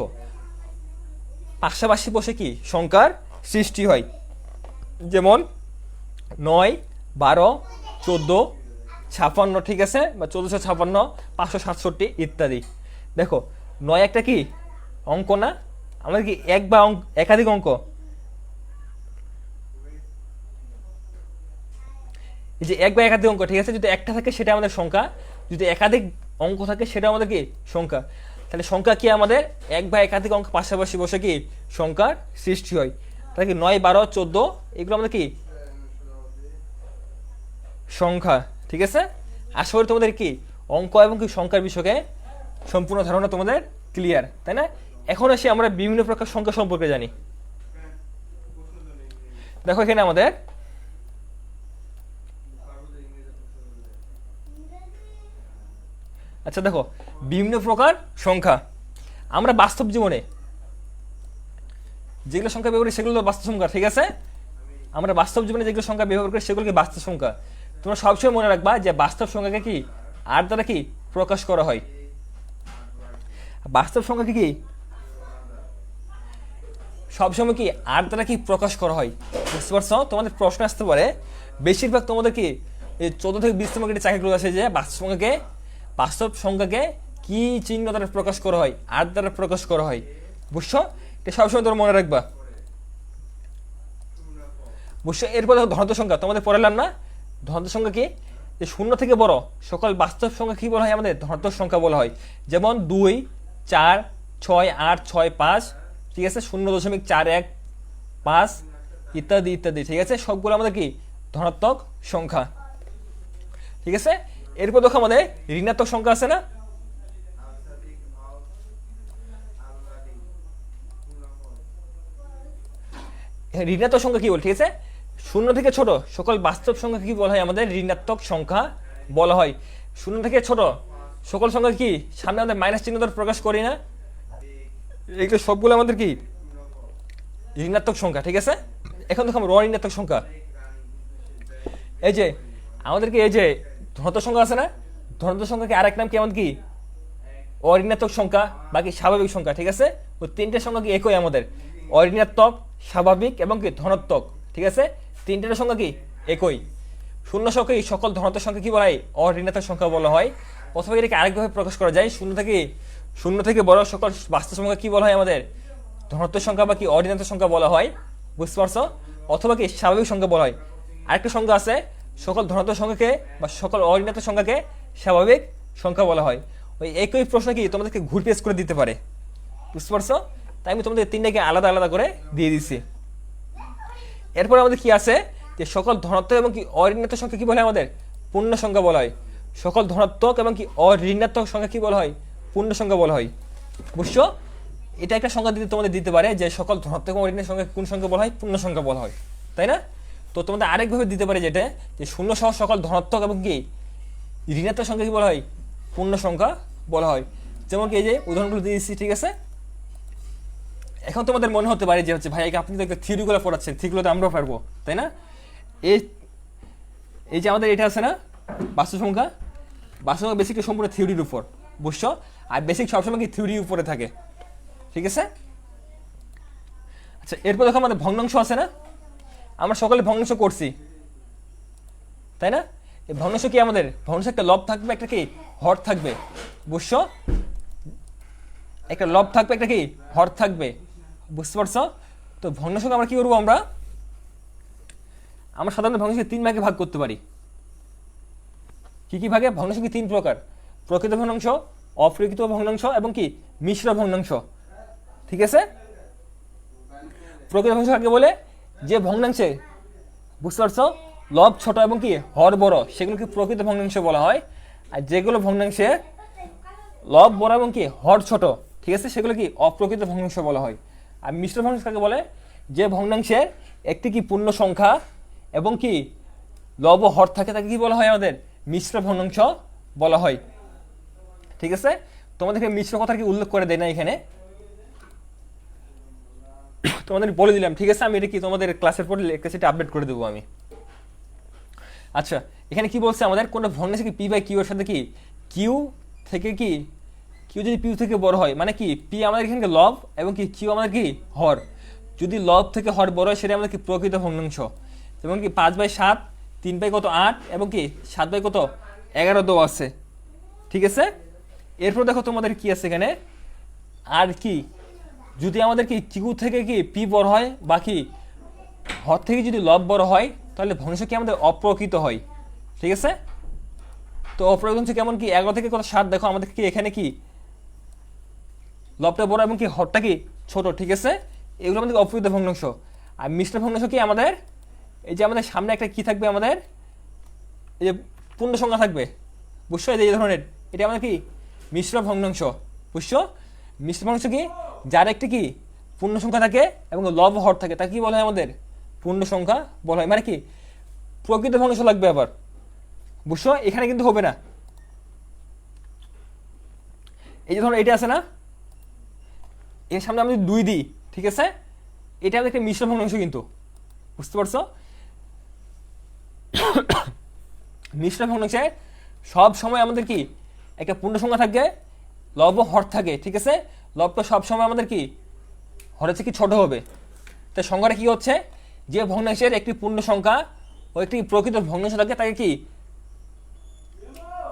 পাশাপাশি বসে কি সংখ্যার সৃষ্টি হয়, যেমন 9, 12, 14, 56, ঠিক আছে, বা 1456, 567 ইত্যাদি। দেখো 9 একটা কি অঙ্ক না, আমাদের কি এক বা একাধিক অঙ্ক, এই যে এক বা একাধিক অঙ্ক, ঠিক আছে। যদি একটা থাকে সেটা আমাদের সংখ্যা, যদি একাধিক অঙ্ক থাকে সেটা আমাদের কি সংখ্যা। তাহলে সংখ্যা কি আমাদের এক বা একাধিক অঙ্ক পাশাপাশি বসে কি সংখ্যার সৃষ্টি হয়। তাহলে কি 9, 12, 14 এগুলো আমাদের কি সংখ্যা, ঠিক আছে। আশা করি তোমাদের কি অঙ্ক এবং কি সংখ্যার বিষয়ে সম্পূর্ণ ধারণা তোমাদের ক্লিয়ার, তাই না। এখন আসি আমরা বিভিন্ন প্রকার সংখ্যা সম্পর্কে জানি। দেখো এখানে আমাদের আচ্ছা দেখো বিভিন্ন প্রকার সংখ্যা, আমরা বাস্তব জীবনে যেগুলো সংখ্যা ব্যবহার করি সেগুলো বাস্তব সংখ্যা, ঠিক আছে। আমরা বাস্তব জীবনে যেগুলো সংখ্যা ব্যবহার করি সেগুলোকে বাস্তব সংখ্যা। তোমরা সবসময় মনে রাখবা যে বাস্তব সংখ্যাকে কি আর দ্বারা কি প্রকাশ করা হয়। বাস্তব সংখ্যাকে কি সবসময় কি আর দ্বারা কি প্রকাশ করা হয়, বুঝতে পারছো। তোমাদের প্রশ্ন আসতে পারে বেশিরভাগ তোমাদের কি এই 14 থেকে 20 নম্বর চাকরিগুলো আসে যে বাস্তব সংখ্যাকে কি চিহ্ন দ্বারা প্রকাশ করা হয়, আর দ্বারা প্রকাশ করা হয়, বুঝছো। এটা সবসময় তোমরা মনে রাখবা, বুঝছো। এরপর দেখো ধনাত্মক সংখ্যা, তোমাদের পড়ালাম না ধনাত্মক সংখ্যা কি, যে শূন্য থেকে বড় সকল বাস্তব সংখ্যা কি বলা হয় আমাদের ধনাত্মক সংখ্যা বলা হয়। যেমন 2, 4, 6, 8, 6, 5, ঠিক আছে, 0.415 ইত্যাদি ইত্যাদি, ঠিক আছে, সবগুলো আমাদের কি ধনাত্মক সংখ্যা, ঠিক আছে। এরপর দেখো আমাদের ঋণাত্মক সংখ্যা আছে না, ঋণাত্মক সংখ্যা কি বল, ঠিক আছে। শূন্য থেকে ছোট সকল বাস্তব সংখ্যা কি বলা হয় আমাদের ঋণাত্মক সংখ্যা বলা হয়। শূন্য থেকে ছোট সকল সংখ্যা কি সামনে আমাদের মাইনাস চিহ্ন দ্বারা প্রকাশ করি না, এগুলো সবগুলো আমাদের কি ঋণাত্মক সংখ্যা, ঠিক আছে। এখন দেখো আমরা ঋণাত্মক সংখ্যা, এই যে আমাদেরকে এই যে ধনাত্মক সংখ্যা আছে না, ধনাত্মক সংখ্যাকে আরেক নাম কি আমাদের কি অঋণাত্মক সংখ্যা বাকি স্বাভাবিক সংখ্যা, ঠিক আছে। ওই তিনটে সংখ্যা কি একই আমাদের, অঋণাত্মক, স্বাভাবিক এবং কি ধনাত্মক, ঠিক আছে। তিনটের সংখ্যা কি একই। শূন্য সংখ্যা কি সকল ধনাত্মক সংখ্যা কি বলা হয় অঋণাত্মক সংখ্যা বলা হয়। অথবা এটাকে আরেকভাবে প্রকাশ করা যায়, শূন্য থেকে বড় সকল বাস্তব সংখ্যা কি বলা হয় আমাদের ধনাত্মক সংখ্যা বা কি অঋণাত্মক সংখ্যা বলা হয়, বুঝতে পারছো। অথবা কি স্বাভাবিক সংখ্যা বলা হয়। আরেকটা সংখ্যা আছে সকল ধনাত্মক সংখ্যাকে বা সকল অঋণাত্মক সংখ্যাকে স্বাভাবিক সংখ্যা বলা হয়। ওই একই প্রশ্ন কি তোমাদেরকে ঘুরপেচ করে দিতে পারে, বুঝতে পারছো। তাই আমি তোমাদের তিনটাকে আলাদা আলাদা করে দিয়ে দিচ্ছি। এরপর আমাদের কি আছে যে সকল ধনাত্মক এবং কি অঋণাত্মক সংখ্যা কি বলা হয় আমাদের পূর্ণ সংখ্যা বলা হয়। সকল ধনাত্মক এবং কি অঋণাত্মক সংখ্যা কি বলা হয় পূর্ণ সংখ্যা বলা হয়, বুঝছো। এটা একটা সংখ্যা তোমাদের দিতে পারে যে সকল ধনাত্মক এবং ঋণাত্মক সংখ্যা কোন সংখ্যা বলা হয় পূর্ণ সংখ্যা বলা হয়, তাই না। তো তোমাদের আরেকভাবে দিতে পারে যেটা যে শূন্য সহ সকল ধনাত্মক এবং কি ঋণাত্মক সংখ্যা কি বলা হয় পূর্ণ সংখ্যা বলা হয়। যেমন কি এই যে উদাহরণগুলো দিয়ে দিচ্ছি, ঠিক আছে। এখন তোমাদের মনে হতে পারে যে হচ্ছে ভাই আপনি তো থিওরিগুলো পড়াচ্ছেন, থিওরিগুলো তো আমরাও পারবো, তাই না। এই যে আমাদের এটা আছে না বাস্তব সংখ্যা বেসিকটা সম্পূর্ণ থিওরির উপর, বুঝছো। আর বেসিক সবসময় কি থিওরির উপরে থাকে, ঠিক আছে। আচ্ছা, এরপর দেখো আমাদের ভগ্নাংশ আছে না, আমরা সকলে ভগ্নাংশ করছি, তাই না? এই ভগ্নাংশ কি আমাদের ভগ্নাংশ একটা লব থাকবে, একটা কি হর থাকবে, বুঝছো? একটা লব থাকবে, একটা কি হর থাকবে, বুঝতে পারছো? তো ভগ্নাংশকে আমরা কি করবো, আমরা সাধারণত ভগ্নাংশকে 3 ভাগে ভাগ করতে পারি। কি কি ভাগে? ভগ্নাংশ কি 3 প্রকার: প্রকৃত ভগ্নাংশ, অপ্রকৃত ভগ্নাংশ এবং কি মিশ্র ভগ্নাংশ। ঠিক আছে? প্রকৃত ভগ্নাংশ কাকে বলে? যে ভগ্নাংশে, বুঝতে পারছো, লব ছোট এবং কি হর বড়, সেগুলোকে প্রকৃত ভগ্নাংশ বলা হয়। আর যেগুলো ভগ্নাংশে লব বড় এবং কি হর ছোট, ঠিক আছে, সেগুলো কি অপ্রকৃত ভগ্নাংশ বলা হয়। আর মিশ্র ভগ্নাংশ কাকে বলে? যে ভগ্নাংশের একটি কি পূর্ণ সংখ্যা এবং কি লব ও হর থাকে, তাকে কি বলা হয়? আমাদের মিশ্র ভগ্নাংশ বলা হয়। ঠিক আছে? তোমাদেরকে মিশ্র কথা কি উল্লেখ করে দেয় না এখানে, তোমাদের বলে দিলাম। ঠিক আছে, আমি এটা কি তোমাদের ক্লাসের পরে সেটা আপডেট করে দেবো আমি। আচ্ছা, এখানে কি বলছে আমাদের? কোন ভগ্নাংশ কি পি বাই কিউ এর সাথে কি কিউ থেকে কি কিউ যদি পিউ থেকে বড় হয়, মানে কি পি আমাদের এখানে লব এবং কি কিউ আমাদের কি হর, যদি লব থেকে হর বড় হয় সেটা আমাদের কি প্রকৃত ভগ্নাংশ। যেমন কি 5/7, 3/8 এবং কি 7/11 দেওয়া আছে। ঠিক আছে? এরপর দেখো তোমাদের কি আছে এখানে, আর কি যদি আমাদের কি কিউ থেকে কি পি বড় হয় বা কি হর থেকে যদি লব বড় হয়, তাহলে ভগ্নাংশ কি আমাদের অপ্রকৃত হয়। ঠিক আছে? তো অপ্রকৃত কেমন? কি 11 থেকে 7 দেখো আমাদের কি এখানে কি লবটা বড় এবং কি হরটা কি ছোট। ঠিক আছে? এগুলো আমাদের অপ্রকৃত ভগ্নাংশ। আর মিশ্র ভগ্নাংশ কি আমাদের? এই যে আমাদের সামনে একটা কি থাকবে, আমাদের এই যে পূর্ণ সংখ্যা থাকবে, বুঝছো? এই ধরনের, এটা আমাদের কি মিশ্র ভগ্নাংশ, বুঝছো? মিশ্র ভগ্নাংশ কি? যার একটি কি পূর্ণ সংখ্যা থাকে এবং লব হর থাকে, তা কি বলা হয়? আমাদের পূর্ণ সংখ্যা বলা হয়। মানে কি প্রকৃত ভগ্নাংশ লাগবে আবার, বুঝছো? এখানে কিন্তু হবে না। এই যে ধরো এটা আছে না, এর সামনে আমি 2 দিই, ঠিক আছে, এটা আমাদের একটা মিশ্র ভগ্নাংশ কিন্তু, বুঝতে পারছো? মিশ্র ভগ্নাংশে সব সময় আমাদের কি একটা পূর্ণ সংখ্যা থাকে, লব ও হর থাকে। ঠিক আছে? লবটা সব সময় আমাদের কি হরের থেকে কি ছোট হবে। তো সংখ্যাটা কি হচ্ছে? যে ভগ্নাংশের একটি পূর্ণ সংখ্যা ও একটি প্রকৃত ভগ্নাংশ থাকে, তাকে কি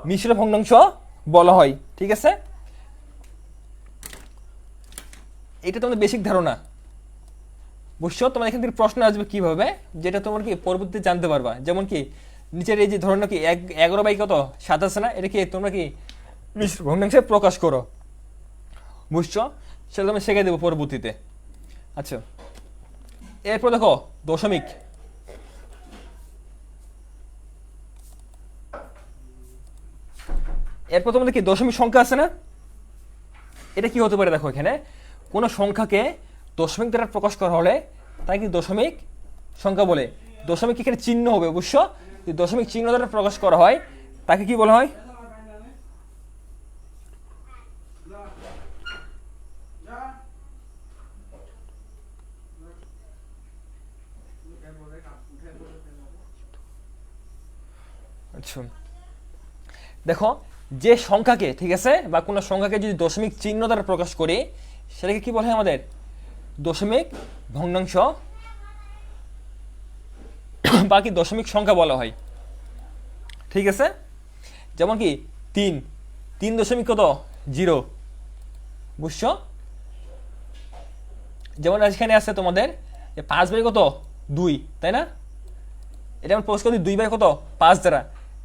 মিশ্র ভগ্নাংশ বলা হয়। ঠিক আছে? এটা তোমাদের বেসিক ধারণা, বুঝছো? তোমার এখান থেকে প্রশ্ন আসবে কিভাবে, যেটা তোমার কি পরবর্তীতে জানতে পারবা। যেমন কি নিচের এই যে ধরনের কি 11/7 আছে না, এটা কি তোমরা কি মিশ্র ভগ্নাংশে প্রকাশ করো, বুঝছো? সেটা তুমি শিখে দেবো পরবর্তীতে। আচ্ছা, এরপর দেখো দশমিক। এরপর তোমাদের কি দশমিক সংখ্যা আছে না, এটা কি হতে পারে? দেখো এখানে কোন সংখ্যাকে দশমিক দ্বারা প্রকাশ করা হলে তাই কি দশমিক সংখ্যা বলে। দশমিক এখানে চিহ্ন হবে, অবশ্য যদি দশমিক চিহ্ন দ্বারা প্রকাশ করা হয় তাকে কি বলা হয়? আচ্ছা, দেখো যে সংখ্যাকে, ঠিক আছে, বা কোনো সংখ্যাকে যদি দশমিক চিহ্ন দ্বারা প্রকাশ করি সেটাকে কি বলা হয়? আমাদের দশমিক ভগ্নাংশ বা কি দশমিক সংখ্যা বলা হয়। ঠিক আছে? যেমন কি 3.0, বুঝছো? যেমন এখানে আছে তোমাদের 5/2, তাই না? এটা আমরা প্রকাশ করি 2/5 দ্বারা,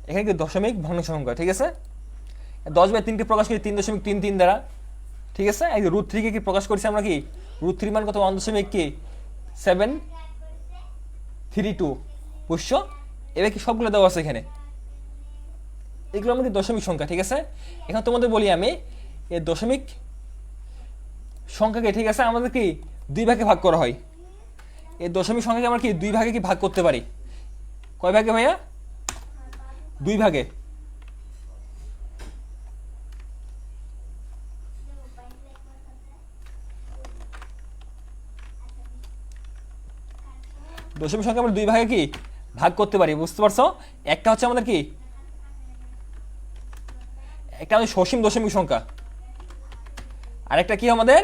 এখানে কি দশমিক ভগ্নাংশ সংখ্যা। ঠিক আছে? 10/3কে প্রকাশ করি 3.33 দ্বারা। ঠিক আছে? এই √3 কে কি প্রকাশ করছি আমরা? কি √3 মান কত? 1.732, বুঝছো? এবার কি সবগুলো দেওয়া আছে এখানে, এগুলো আমাদের দশমিক সংখ্যা। ঠিক আছে? এখন তোমাদের বলি আমি, এই দশমিক সংখ্যাকে, ঠিক আছে, আমাদের কি 2 ভাগে ভাগ করা হয়। এই দশমিক সংখ্যাকে আমরা কি 2 ভাগে কি ভাগ করতে পারি। কয় ভাগে ভাইয়া? 2 ভাগে। দশমিক সংখ্যা আমরা 2 ভাগে কি ভাগ করতে পারি, বুঝতে পারছো? একটা হচ্ছে আমাদের কি, একটা আমাদের সসীম দশমিক সংখ্যা, আর একটা কি আমাদের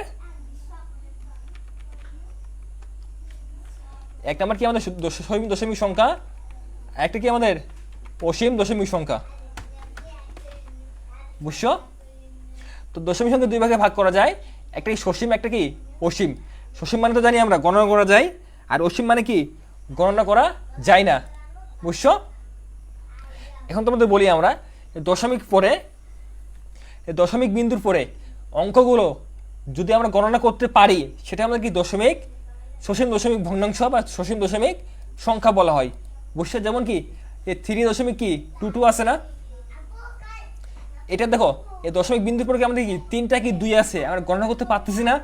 একটা আমার কি আমাদের সসীম দশমিক সংখ্যা, একটা কি আমাদের অসীম দশমিক সংখ্যা, বুঝছো? তো দশমিক সংখ্যা দুই ভাগে ভাগ করা যায়, একটা কি সসীম, একটা কি অসীম। সসীম মানে তো জানি আমরা গণনা করা যায়, আর অসীম মানে কি গণনা করা যায় না, বুঝছো? এখন তোমাদের বলি আমরা দশমিক পরে, দশমিক বিন্দুর পরে অঙ্কগুলো যদি আমরা গণনা করতে পারি সেটা আমাদের কি দশমিক, সসীম দশমিক ভগ্নাংশ বা সসীম দশমিক সংখ্যা বলা হয়, বুঝছো? যেমন কি এই 3.22 আছে না, এটা দেখো এই দশমিক বিন্দুর পরে কি আমাদের কি 3টা কি 2 আছে, আমরা গণনা করতে পারতেছি না,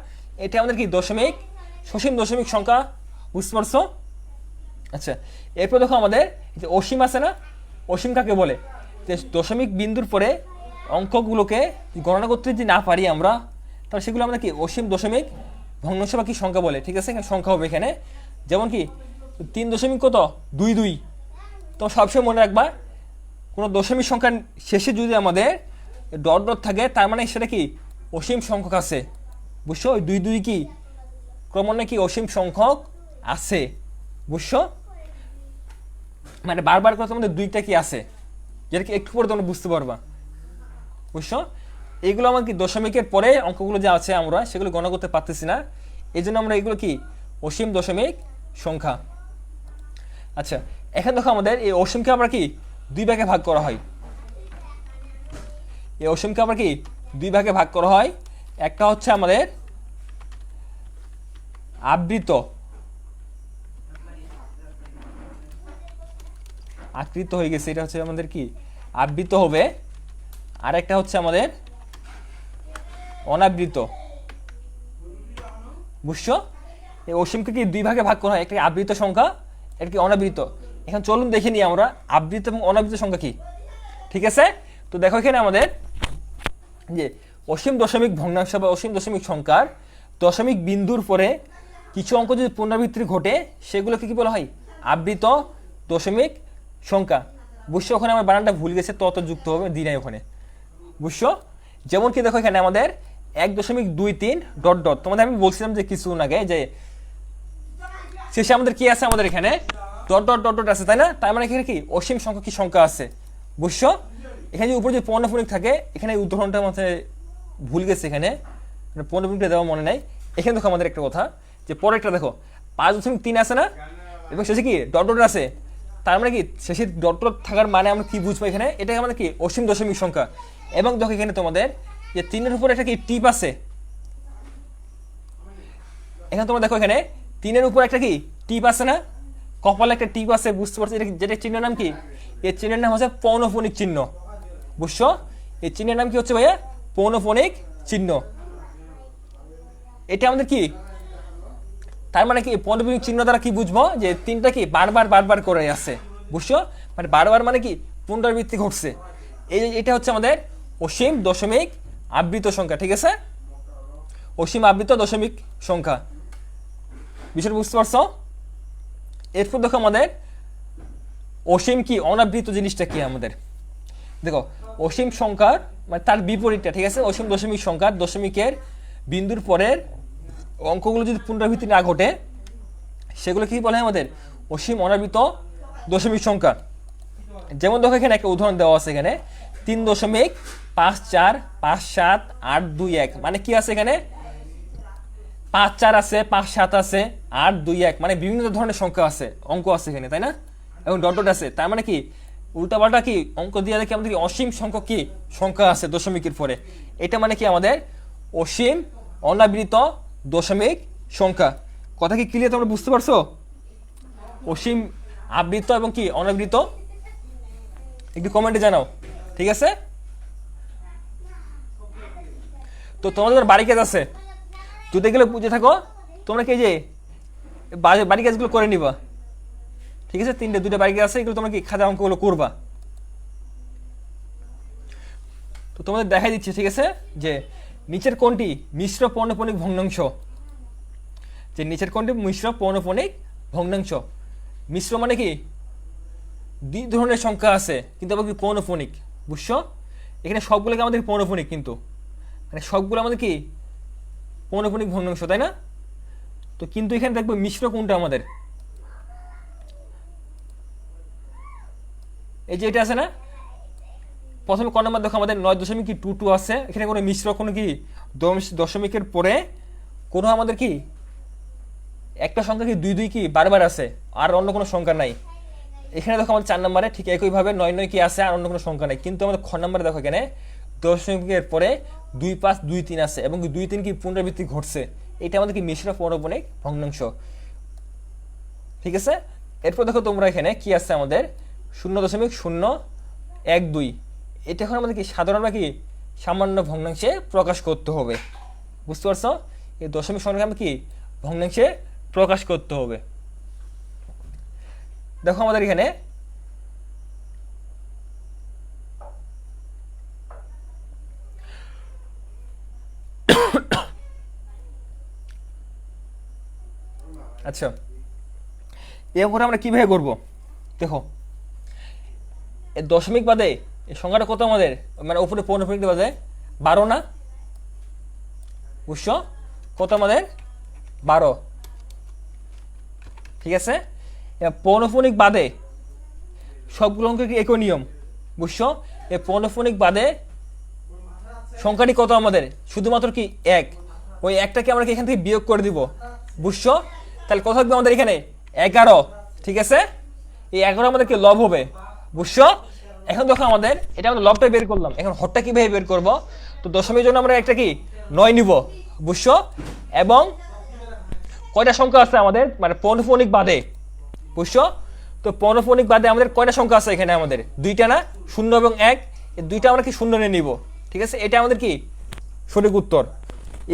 এটা আমাদের কি দশমিক, সসীম দশমিক সংখ্যা, বুঝতে পারছো? আচ্ছা, এরপর দেখো আমাদের যে অসীম আছে না, অসীম কাকে বলে? যে দশমিক বিন্দুর পরে অঙ্কগুলোকে গণনা করতে যদি না পারি আমরা, তাহলে সেগুলো আমরা কি অসীম দশমিক ভগ্নাংশ বা কি সংখ্যা বলে, ঠিক আছে? এখানে সংখ্যা হবে এখানে, যেমন কি 3.22, তো সবসময় মনে রাখবা কোনো দশমিক সংখ্যার শেষে যদি আমাদের ডট ডট থাকে তার মানে সেটা কি অসীম সংখ্যক আছে, বুঝছো? ওই 2 কি ক্রমান্বয়ে কি অসীম সংখ্যক আছে, বুঝছো? মানে বারবার করে তোমাদের 2টা কি আছে, যেটা কি একটু পরে তোমরা বুঝতে পারবা, বুঝছো? এগুলো আমার কি দশমিকের পরে অঙ্কগুলো যা আছে আমরা সেগুলো গণনা করতে পারতেছি না, এই জন্য আমরা এগুলো কি অসীম দশমিক সংখ্যা। আচ্ছা, এখন দেখো আমাদের এই অসীমকে আমরা কি 2 ভাগে ভাগ করা হয়, এই অসীমকে আমরা কি 2 ভাগে ভাগ করা হয়। একটা হচ্ছে আমাদের আবৃত, আকৃত হয়ে গেছে, এটা হচ্ছে আমাদের কি আবৃত হবে, আর একটা হচ্ছে আমাদের অনাবৃত, বুঝছো? এই অসীমকে কি 2 ভাগে ভাগ করা হয়, একটা আবৃত সংখ্যা, একটা কি অনাবৃত। এখন চলুন দেখে নিই আমরা আবৃত এবং অনাবৃত সংখ্যা কি, ঠিক আছে? তো দেখো এখানে আমাদের যে অসীম দশমিক ভগ্নাংশ বা অসীম দশমিক সংখ্যার দশমিক বিন্দুর পরে কিছু অঙ্ক যদি পুনরাবৃত্তি ঘটে সেগুলোকে কি বলা হয়? আবৃত দশমিক সংখ্যা, বুঝছো? ওখানে আমার বানানটা ভুল গেছে, তত যুক্ত হবে, দিই নাই ওখানে, বুঝছো? যেমন কি দেখো এখানে আমাদের 1.23 ডট ডট, তোমাদের আমি বলছিলাম যে কিছুক্ষণ আগে যে শেষে আমাদের কি আছে, আমাদের এখানে ডট ডট ডট ডট আছে, তাই না? তার মানে এখানে কি অসীম সংখ্যা কি সংখ্যা আছে, বুঝছো? এখানে যে উপরে যে পৌনঃপুনিক থাকে, এখানে এই উদাহরণটা মাথায় ভুল গেছে, এখানে পৌনঃপুনিকটা দেওয়া মনে নাই। এখানে দেখো আমাদের একটা কথা, যে পরেরটা দেখো 5.3 আছে না, এবং শেষে কি ডট ডট আছে, তার মানে কি শেষে ডট ডট থাকার মানে আমরা কি বুঝবো এখানে, এটা আমাদের কি অসীম দশমিক সংখ্যা। এবং দেখো এখানে তোমাদের যে 3-এর উপরে একটা কি টিপ আছে, এখানে তোমরা দেখো এখানে 3-এর উপর একটা কি টিপ আছে না, কপালে একটা টিপ আছে, বুঝতে পারছো? যেটা চিহ্নের নাম কি? এই চিহ্নের নাম হচ্ছে পৌনঃপুনিক চিহ্ন, বুঝছো? এই চিহ্নের নাম কি হচ্ছে ভাইয়া? পৌনঃপুনিক চিহ্ন। এটা আমাদের কি, তার মানে কি পৌনঃপুনিক চিহ্ন দ্বারা কি বুঝবো? যে 3টা কি বারবার বারবার করে আছে, বুঝছো? মানে বারবার মানে কি পুনরাবৃত্তি ঘটছে, এটা হচ্ছে আমাদের অসীম দশমিক আবৃত সংখ্যা, ঠিক আছে? অসীম আবৃত দশমিক সংখ্যা, বিষয়টা বুঝতে পারছো? এরপর দেখো আমাদের অসীম কি অনাবৃত জিনিসটা কি আমাদের, দেখো অসীম সংখ্যার মানে তার বিপরীতটা, ঠিক আছে? অসীম দশমিক সংখ্যার দশমিকের বিন্দুর পরের অঙ্কগুলো যদি পুনরাবৃত্তি না ঘটে সেগুলো কি বলে আমাদের? অসীম অনাবৃত দশমিক সংখ্যা। যেমন দেখো এখানে একটা উদাহরণ দেওয়া আছে, এখানে 3.545782 মানে কি আছে এখানে? 5-4 আছে, 5-7 আছে, 8-2-1, মানে বিভিন্ন ধরনের সংখ্যা আছে, অঙ্ক আছে এখানে, তাই না? এবং ডট ডট আছে, তার মানে কি উল্টাপাল্টা কি অঙ্ক দিয়ে দেখি আমাদের অসীম সংখ্যক কি সংখ্যা আছে দশমিকের পরে, এটা মানে কি আমাদের অসীম অনাবৃত দশমিক সংখ্যা। কথা কি ক্লিয়ার, তোমরা বুঝতে পারছো? অসীম আবৃত এবং কি অনাবৃত, একটু কমেন্টে জানাও, ঠিক আছে? তো তোমাদের বাড়ি কাজ আছে, যদি এগুলো বুঝে থাকো তোমরা কি যে বাড়ি কাজগুলো করে নিবা, ঠিক আছে? 2টা বাড়ি কাজ আছে, এগুলো তোমরা কি খাতা অঙ্কগুলো করবা। তো তোমাদের দেখাই দিচ্ছি, ঠিক আছে? যে নিচের কোনটি মিশ্র পৌনঃপুনিক ভগ্নাংশ, যে নিচের কোনটি মিশ্র পৌনঃপুনিক ভগ্নাংশ। মিশ্র মানে কি 2 ধরনের সংখ্যা আছে কিন্তু আবার কি পৌনঃপুনিক, বুঝছো? এখানে সবগুলোকে আমাদের পৌনঃপুনিক, কিন্তু মানে সবগুলো আমাদের কি পৌনঃপুনিক ভগ্নাংশ, তাই না? তো কিন্তু এখানে দেখবো মিশ্র কোনটা আমাদের, এই যে এটা আছে না, প্রথমে ক নাম্বার দেখো আমাদের 9.22 আছে, এখানে কোনো মিশ্র কোনো কি দশমিকের পরে কোনো আমাদের কি একটা সংখ্যা কি 2 কি বারবার আছে, আর অন্য কোনো সংখ্যা নাই। এখানে দেখো আমাদের 4 নম্বরে ঠিক একইভাবে 9 কি আছে, আর অন্য কোনো সংখ্যা নাই। কিন্তু আমাদের খ নম্বরে দেখো এখানে দশমিকের পরে 2 5 2 3 আছে এবং 2 3 কি পুনরাবৃত্তি ঘটছে, এটা আমাদের কি মিশ্র পৌনঃপুনিক ভগ্নাংশ। ঠিক আছে, এরপর দেখো তোমরা এখানে কি আছে আমাদের 0.012, এটা এখন আমাদের কি সাধারণ কি সামান্য ভগ্নাংশে প্রকাশ করতে হবে। বুঝতে পারছো, এই দশমিক সংখ্যাকে আমরা কি ভগ্নাংশে প্রকাশ করতে হবে। দেখো আমাদের এখানে আচ্ছা এরপরে আমরা কিভাবে করব, দেখো এই দশমিক বাদে এই সংখ্যাটা কত আমাদের, মানে উপরে পৌনঃপুনিক বাদে 12 না, বুঝছো কত আমাদের 12। ঠিক আছে, পৌনঃপুনিক বাদে সবগুলো অঙ্কের কি একই নিয়ম, বুঝছো। এই পৌনঃপুনিক বাদে সংখ্যাটি কত আমাদের, শুধুমাত্র কি 1, ওই একটাকে আমরা কি এখান থেকে বিয়োগ করে দিব, বুঝছো। তাহলে কত থাকবে আমাদের এখানে 11। ঠিক আছে, এই 11 আমাদের কি লব হবে, বুঝছো। এখন দেখো আমাদের এটা আমরা লবটা বের করলাম, এখন হরটা কিভাবে বের করব, তো দশমিকের জন্য আমরা একটা কি 9 নিব, বুঝছো। এবং কয়টা সংখ্যা আছে আমাদের, মানে পৌনঃপুনিক বাদে, বুঝছো। তো পৌনঃপুনিক বাদে আমাদের কয়টা সংখ্যা আছে এখানে, আমাদের 2টা না, 0 এবং 1, এই 2টা আমরা কি 0 নিয়ে নিব। ঠিক আছে, এটা আমাদের কি সঠিক উত্তর।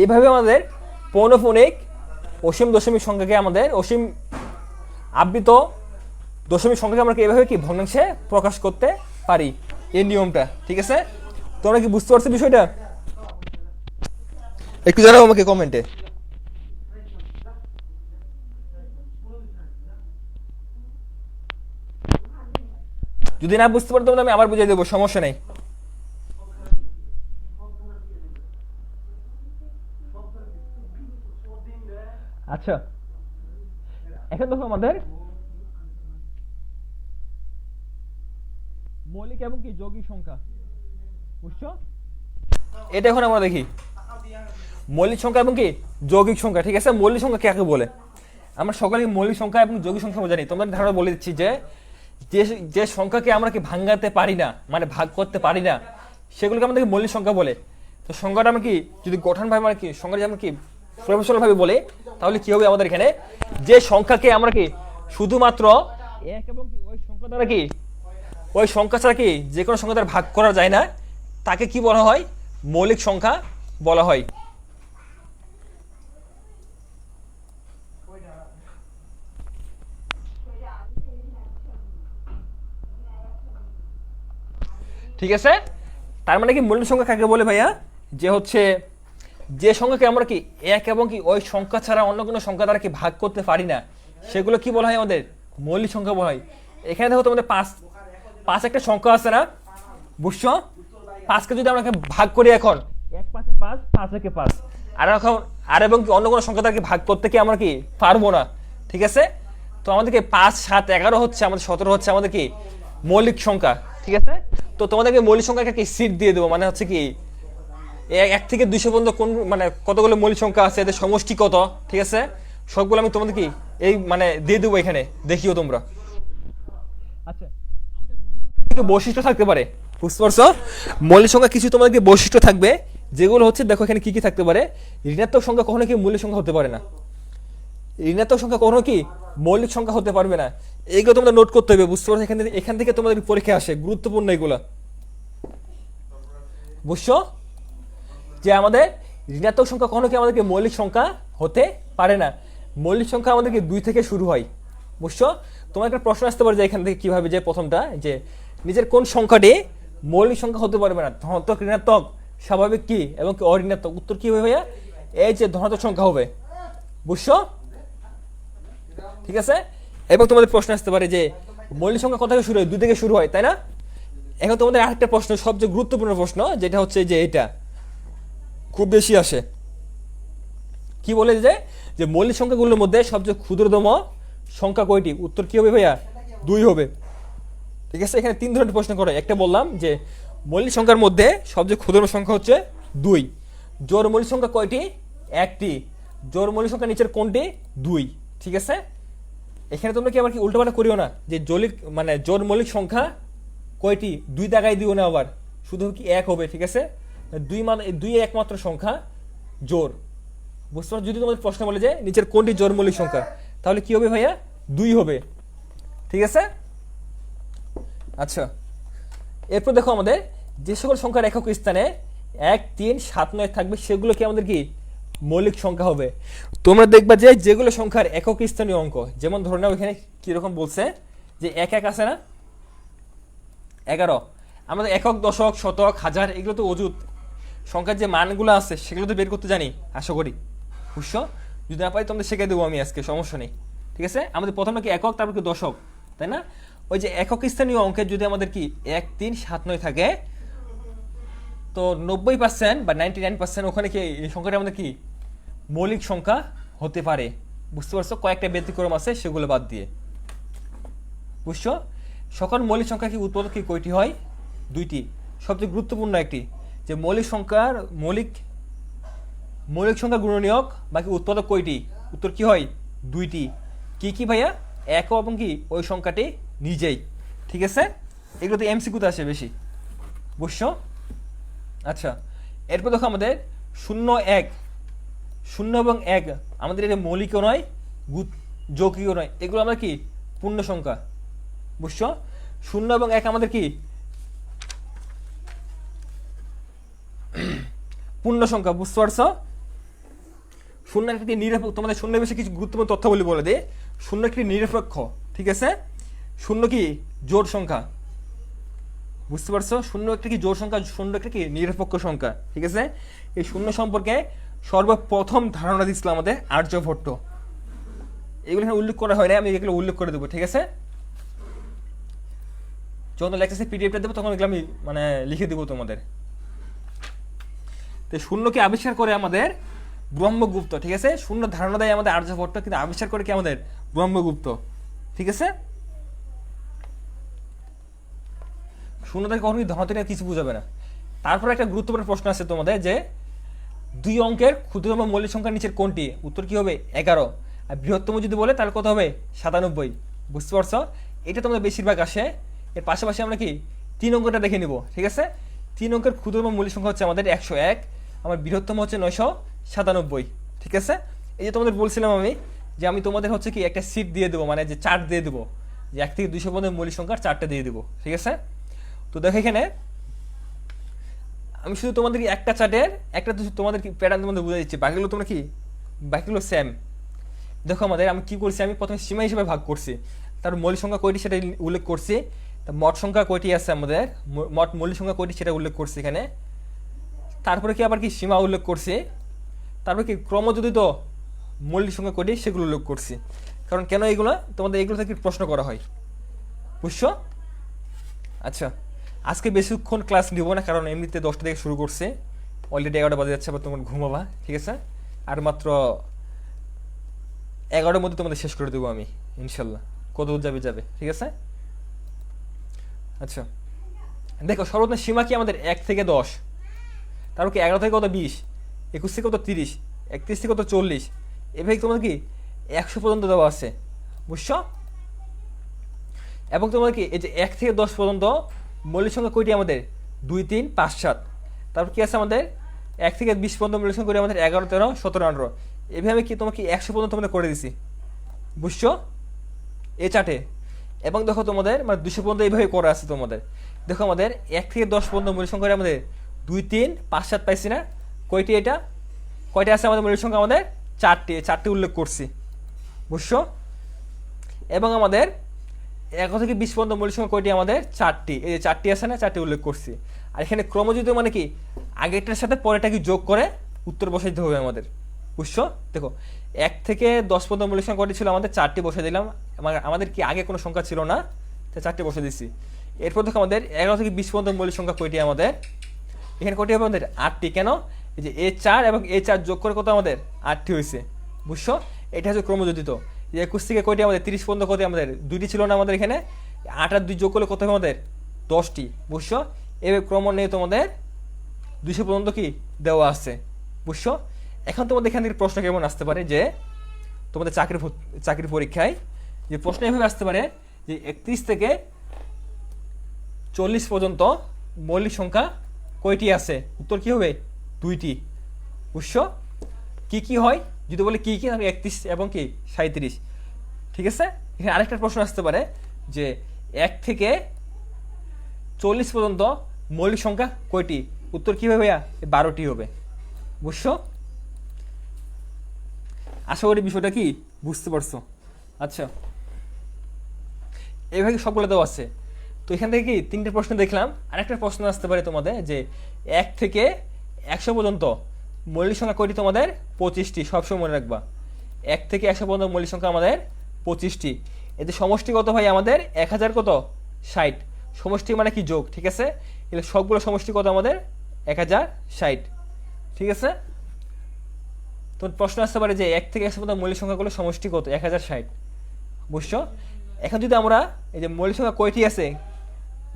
এইভাবে আমাদের পৌনঃপুনিক অসীম দশমিক সংখ্যাকে আমাদের অসীম আবৃত দশমিক সংখ্যাকে আমরা এইভাবে কি ভগ্নাংশে প্রকাশ করতে পারি, এই নিয়মটা। ঠিক আছে, তোমরা কি বুঝতে পারছো বিষয়টা, একটু জানাও আমাকে কমেন্টে। যদি না বুঝতে পারো তাহলে আমি আবার বুঝিয়ে দেবো, সমস্যা নেই। আচ্ছা এখন দেখো আমাদের মৌলিক এবং কি যৌগিক সংখ্যা, বুঝছো। এটা এখন আমরা দেখি মৌলিক সংখ্যা এবং কি যৌগিক সংখ্যা। ঠিক আছে, মৌলিক সংখ্যা কাকে বলে, আমরা সকলে মৌলিক সংখ্যা এবং যৌগিক সংখ্যা জানি। তোমাদের ধারণা বলে দিচ্ছি যে যে সংখ্যাকে আমরা কি ভাঙাতে পারি না, মানে ভাগ করতে পারি না, সেগুলোকে আমাদের মৌলিক সংখ্যা বলে। তো সংখ্যাটা আমরা কি যদি গঠন ভাবে মানে কি সংখ্যাটা আমরা কি প্রফেশনাল ভাবে বলে, তাহলে কি হবে আমাদের এখানে, যে সংখ্যাকে আমরা কি শুধুমাত্র এক এবং কি ওই সংখ্যা দ্বারা কি ওই সংখ্যা ছাড়া কি যে কোনো সংখ্যা দ্বারা ভাগ করা যায় না, তাকে কি বলা হয়, মৌলিক সংখ্যা বলা হয়। ঠিক আছে, তার মানে কি মৌলিক সংখ্যা কাকে বলে ভাইয়া, যে হচ্ছে যে সংখ্যাকে আমরা কি এক এবং কি ওই সংখ্যা ছাড়া অন্য কোনো সংখ্যা দ্বারা কি ভাগ করতে পারি না, সেগুলো কি বলা হয় আমাদের মৌলিক সংখ্যা বলা হয়। এখানে দেখো তোমাদের 5 একটা সংখ্যা আছে না, বুঝছো। 5কে যদি আমরা ভাগ করি, এখন 1 5 5 5 1 5, আর এখন আর এবং কি অন্য কোনো সংখ্যা দ্বারা কি ভাগ করতে কি আমরা কি পারবো না। ঠিক আছে, তো আমাদেরকে 5 7 11 হচ্ছে আমাদের 17 হচ্ছে আমাদের কি মৌলিক সংখ্যা। ঠিক আছে, তো তোমাদেরকে মৌলিক সংখ্যাকে কি সিট দিয়ে দেবো, মানে হচ্ছে কি 1 থেকে 200 পর্যন্ত কোন মানে কতগুলো মৌলিক সংখ্যা আছে, এদের সমষ্টি কত। ঠিক আছে, সবগুলো আমি তোমাদের কি এই মানে দিয়ে দেবো, এখানে দেখিও তোমরা। আচ্ছা আমাদের বৈশিষ্ট্য থাকতে পারে, বুঝতে পারছো, মৌলিক সংখ্যা কিছু তোমাদেরকে বৈশিষ্ট্য থাকবে, যেগুলো হচ্ছে দেখো এখানে কি কি থাকতে পারে। ঋণাত্মক সংখ্যা কখনো কি মৌলিক সংখ্যা হতে পারে না, ঋণাত্মক সংখ্যা কখনো কি মৌলিক সংখ্যা হতে পারবে না, এইগুলো তোমরা নোট করতে হবে, বুঝতে পারছো। এখান থেকে তোমাদের পরীক্ষা আসে, গুরুত্বপূর্ণ এগুলো, বুঝছো, যে আমাদের ঋণাত্মক সংখ্যা কখনো কি আমাদেরকে মৌলিক সংখ্যা হতে পারে না। মৌলিক সংখ্যা আমাদেরকে 2 থেকে শুরু হয়, বুঝছো। তোমার একটা প্রশ্ন আসতে পারে যে এখান থেকে কিভাবে, যে প্রথমটা যে নিজের কোন সংখ্যাটি মৌলিক সংখ্যা হতে পারবে না, ধনাত্মক ঋণাত্মক স্বাভাবিক কি এবং কি অঋণাত্মক, উত্তর কি হবে ভাইয়া, এই যে ধনাত্মক সংখ্যা হবে, বুঝছো। ঠিক আছে, এবং তোমাদের প্রশ্ন আসতে পারে যে মৌলিক সংখ্যা কোথা থেকে শুরু হয়, 2 থেকে শুরু হয়, তাই না। এখন তোমাদের আরেকটা প্রশ্ন, সবচেয়ে গুরুত্বপূর্ণ প্রশ্ন, যেটা হচ্ছে যে এটা খুব বেশি আসে, কি বলে যে মৌলিক সংখ্যাগুলোর মধ্যে সবচেয়ে ক্ষুদ্রতম সংখ্যা কয়টি, উত্তর কি হবে ভাইয়া 2 হবে। ঠিক আছে, এখানে 3 ধরনের প্রশ্ন করে। একটা বললাম যে মৌলিক সংখ্যার মধ্যে সবচেয়ে ক্ষুদ্র সংখ্যা হচ্ছে 2, জোড় মৌলিক সংখ্যা কয়টি? 1টি, জোড় মৌলিক সংখ্যা নিচের কোনটি? 2। ঠিক আছে, এখানে তোমরা কি আবার কি উল্টোপাল্টা করিও না যে জোড় মৌলিক সংখ্যা কয়টি 2 দাগায় দিও না, আবার শুধু কি 1 হবে। ঠিক আছে, 2 একমাত্র সংখ্যা জোড়। বুঝতে পারছো? যদি তোমাদের প্রশ্ন বলে যে নিচের কোনটি জোড় মৌলিক সংখ্যা, তাহলে কি হবে ভাইয়া? 2 হবে। ঠিক আছে, আচ্ছা এরপর দেখো আমাদের যে সকল সংখ্যার একক স্থানে 1, 3, 7, 9 থাকবে সেগুলো কি আমাদের কি মৌলিক সংখ্যা হবে। তোমরা দেখবা যে যেগুলো সংখ্যার একক স্থানীয় অঙ্ক, যেমন ধরে নাও এখানে কিরকম বলছে যে 1 আছে না, 11, আমাদের একক, দশক, শতক, হাজার এগুলো তো অযুত সংখ্যার যে মানগুলো আছে সেগুলো তো বের করতে জানি আশা করি। বুঝছো? যদি না পাই তোমাদের শিখিয়ে দেবো আমি আজকে, সমস্যা নেই। ঠিক আছে, আমাদের প্রথমে কি একক, তারপর কি দশক, তাই না? ওই যে একক স্থানীয় অঙ্কের যদি আমাদের কি 1, 3, 7, 9 থাকে, তো 90% বা 99% ওখানে কি এই সংখ্যাটা আমাদের কি মৌলিক সংখ্যা হতে পারে। বুঝতে পারছো? কয়েকটা ব্যতিক্রম আছে সেগুলো বাদ দিয়ে। বুঝছো? সকল মৌলিক সংখ্যা কি উৎপাদক কি কয়টি হয়? 2টি। সবচেয়ে গুরুত্বপূর্ণ একটি যে মৌলিক সংখ্যা গুণনীয়ক বাকি উৎপাদক কয়টি? উত্তর কি হয়? 2টি। কি কি ভাইয়া? এক এবং কি ওই সংখ্যাটি নিজেই। ঠিক আছে, এগুলো তো এমসিকিউতে আসে বেশি। বুঝছো? আচ্ছা এরপর দেখো আমাদের 0, 1, 0 এবং 1 আমাদের এটা মৌলিকও নয়, যৌগিকও নয়, এগুলো আমরা কি পূর্ণ সংখ্যা। বুঝছো? 0 এবং 1 আমাদের কি পূর্ণ সংখ্যা। বুঝতে পারছো? 0 একটি নিরপেক্ষ, তোমাদের 0 বিষয়ে কিছু গুরুত্বপূর্ণ তথ্যাবলী বলে দে। 0 একটি নিরপেক্ষ। ঠিক আছে, 0 কি জোড় সংখ্যা। বুঝতে পারছো? 0 একটা কি জোড় সংখ্যা, 0 একটা কি নিরপেক্ষ সংখ্যা। ঠিক আছে, এই 0 সম্পর্কে সর্বপ্রথম ধারণা দিচ্ছিল আমাদের আর্যভট্ট। এগুলো এখানে উল্লেখ করা হয় না, আমি এগুলো উল্লেখ করে দেবো। ঠিক আছে, যখন লেকচারে পিডিএফটা দেবো তখন এগুলো আমি লিখে দেবো তোমাদের। তো 0কে আবিষ্কার করে আমাদের ব্রহ্মগুপ্ত। ঠিক আছে, 0 ধারণা দেয় আমাদের আর্যভট্ট, কিন্তু আবিষ্কার করে কি আমাদের ব্রহ্মগুপ্ত। ঠিক আছে, 0 থেকে কখনোই ধনাত্মক কিছু বুঝাবে না। তারপর একটা গুরুত্বপূর্ণ প্রশ্ন আছে তোমাদের যে 2 অঙ্কের ক্ষুদ্রতম মৌলিক সংখ্যার নিচের কোনটি? উত্তর কি হবে? 11। আর বৃহত্তম যদি বলে তাহলে কত হবে? 97। বুঝতে পারছো? এটা তোমাদের বেশিরভাগ আসে। এর পাশাপাশি আমরা কি 3 অঙ্কটা দেখে নিব। ঠিক আছে, 3 অঙ্কের ক্ষুদ্রতম মৌলিক সংখ্যা হচ্ছে আমাদের 101, আমার বৃহত্তম হচ্ছে 997। ঠিক আছে, এই যে তোমাদের বলছিলাম আমি যে আমি তোমাদের হচ্ছে কি একটা সিট দিয়ে দেবো, যে চার্ট দিয়ে দেবো, যে 1 থেকে 200 পর্যন্ত মৌলিক সংখ্যার চার্টটা দিয়ে দেবো। ঠিক আছে, তো দেখো এখানে আমি শুধু তোমাদের একটা চার্টের একটা তোমাদের কি প্যাটার্ন তোমাদের বুঝে দিচ্ছি, বাকিগুলো তোমরা কি বাকিগুলো সেম। দেখো আমাদের আমি কি করছি, আমি প্রথমে সীমা হিসেবে ভাগ করছি, তার মৌলিক সংখ্যা কয়টি সেটা উল্লেখ করছি, মোট সংখ্যা কয়টি আছে আমাদের, মোট মৌলিক সংখ্যা কয়টি সেটা উল্লেখ করছি এখানে। তারপরে কি আবার কি সীমা উল্লেখ করছি, তারপরে কি ক্রমযোজিত মৌলিক সংখ্যা কয়টি সেগুলো উল্লেখ করছি। কারণ কেন এইগুলো তোমাদের এগুলো থেকে প্রশ্ন করা হয়। বুঝছো? আচ্ছা আজকে বেশিক্ষণ ক্লাস নিব না, কারণ এমনিতে 10টা থেকে শুরু করছে, অলরেডি 11টা বাজে যাচ্ছে, আবার তোমার ঘুমাবা। ঠিক আছে, আর মাত্র 11টার মধ্যে তোমাদের শেষ করে দেবো আমি ইনশাল্লাহ, কত যাবে। ঠিক আছে, আচ্ছা দেখো সর্বপ্রথম সীমা কি আমাদের 1 থেকে 10, তারপর কি 11 থেকে কত 20, 21 থেকে কত 30, 31 থেকে কত 40, এভাবে তোমাদের কি 100 পর্যন্ত দেওয়া আছে। বুঝছো? এবং তোমাদের কি এই যে 1 থেকে 10 পর্যন্ত মৌলিক সংখ্যা কয়টি আমাদের? 2, 3, 5, 7। তারপর কি আছে আমাদের 1 থেকে 20 পর্যন্ত মৌলিক সংখ্যা করি আমাদের 11, 13, 17, 18। এভাবে কি তোমাকে 100 পর্যন্ত তোমাদের করে দিছি। বুঝছো? এই চার্টে। এবং দেখো তোমাদের 200 পর্যন্ত এইভাবে করা আছে তোমাদের। দেখো আমাদের 1 থেকে 10 পর্যন্ত মৌলিক সংখ্যা আমাদের 2, 3, 5, 7 পাইছি না? কয়টি এটা? কয়টা আছে আমাদের মৌলিক সংখ্যা? আমাদের 4টি উল্লেখ করছি। বুঝছো? এবং আমাদের 1 থেকে 20 পর্যন্ত মৌলিক সংখ্যা কয়টি আমাদের? 4টি। এই যে 4টি আছে না, 4টি উল্লেখ করছি। আর এখানে ক্রমযুক্ত কি আগেরটার সাথে পরেরটা কি যোগ করে উত্তর বসাইতে হবে আমাদের। বুঝছো? দেখো 1 থেকে 10 পর্যন্ত মৌলিক সংখ্যা কয়টি ছিল আমাদের? 4টি বসে দিলাম। আমাদের কি আগে কোনো সংখ্যা ছিল না, তাই 4টি বসে দিচ্ছি। এরপর দেখো আমাদের 11 থেকে 20 পর্যন্ত মৌলিক সংখ্যা কয়টি আমাদের? এখানে কয়টি হবে আমাদের? 8টি। কেন? এই যে A4 এবং A4 যোগ করে কত আমাদের? 8টি হয়েছে। বুঝছো? এটা হচ্ছে ক্রমযোজিত। 21 থেকে কয়টি আমাদের? 30 পর্যন্ত কয়টি আমাদের? 2টি ছিল না আমাদের এখানে? 8 আর 2 যোগ করলে কত হবে আমাদের 10টি, বুঝছো? এভাবে ক্রমান্বয়ে তোমাদের 200 পর্যন্ত কি দেওয়া আছে, বুঝছো? এখন তোমাদের এখান থেকে প্রশ্ন কেমন আসতে পারে যে তোমাদের চাকরির পরীক্ষায় যে প্রশ্ন এভাবে আসতে পারে যে 31 থেকে 40 পর্যন্ত মৌলিক সংখ্যা কয়টি আছে? উত্তর কি হবে? 2টি, বুঝছো? কি কি হয় যদি বলে কি কি, 31 এবং কি 37, ঠিক আছে? এখানে আরেকটা প্রশ্ন আসতে পারে যে 1 থেকে 40 পর্যন্ত মৌলিক সংখ্যা কয়টি? উত্তর কি হবে ভাইয়া? 12টি হবে, বুঝছো? আশা করি বিষয়টা কি বুঝতে পারছো। আচ্ছা, এইভাবে সবগুলো দেওয়া আছে। তো এখান থেকে কি 3টে প্রশ্ন দেখলাম। আরেকটা প্রশ্ন আসতে পারে তোমাদের যে 1 থেকে 100 পর্যন্ত মৌলিক সংখ্যা কয়টি? তোমাদের 25টি, সবসময় মনে রাখবা। 1 থেকে 100 পর্যন্ত মৌলিক সংখ্যা আমাদের 25টি। এতে সমষ্টি কত ভাই? আমাদের 1000 কত 60। সমষ্টি মানে কি? যোগ, ঠিক আছে? এগুলো সবগুলো সমষ্টি কত আমাদের? 1060, ঠিক আছে? তো প্রশ্ন আসতে পারে যে 1 থেকে 100 পর্যন্ত মৌলিক সংখ্যাগুলো সমষ্টি কত? 1060, বুঝছো? এখন যদি আমরা এই যে মৌলিক সংখ্যা কয়টি আছে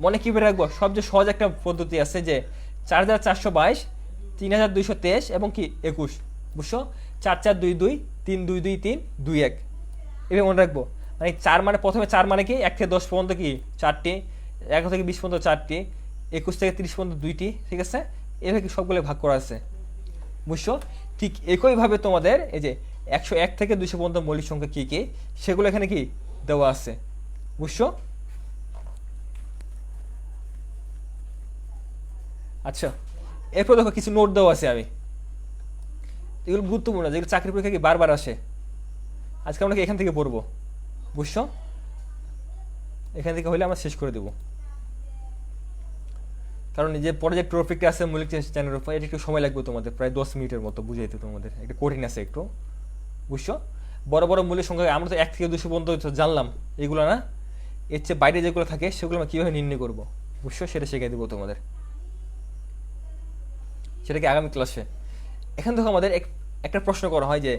মনে কীভাবে রাখবো? সবচেয়ে সহজ একটা পদ্ধতি আছে যে 4422, 3223 এবং কি 21, বুঝছো? 4422, 3223, 21 এভাবে মনে রাখবো। মানে 4 মানে প্রথমে 4 মানে কি 1 থেকে 10 পর্যন্ত কি 4টি, 11 থেকে 20 পর্যন্ত 4টি, 21 থেকে 30 পর্যন্ত 2টি, ঠিক আছে? এভাবে কি সবগুলো ভাগ করা আছে, বুঝছো? ঠিক একইভাবে তোমাদের এই যে 101 থেকে 200 পর্যন্ত মৌলিক সংখ্যা কী কী সেগুলো এখানে কি দেওয়া আছে, বুঝছো? আচ্ছা, এরপর দেখো কিছু নোট দেওয়া আছে, আমি এগুলো গুরুত্বপূর্ণ, যেগুলো চাকরি পরীক্ষা কি বারবার আসে। আজকে আমরা এখান থেকে পড়বো, বুঝছো? এখান থেকে হলে আমরা শেষ করে দেবো, কারণ যে পরে যে টপিকটা আছে মৌলিক চ্যানেলের উপর, এটা একটু সময় লাগবে তোমাদের, প্রায় 10 মিনিটের মতো বুঝাইতে। তোমাদের একটা কঠিন আছে একটু, বুঝছো? বড় বড় মূল্যের সংখ্যা আমরা তো 1 থেকে 200 পর্যন্ত জানলাম, এগুলো না, এর চেয়ে বাইরে যেগুলো থাকে সেগুলো আমরা কীভাবে নির্ণয় করবো, বুঝছো? সেটা শিখিয়ে দেবো তোমাদের, সেটা কি আগামী ক্লাসে। এখান থেকে আমাদের একটা প্রশ্ন করা হয় যে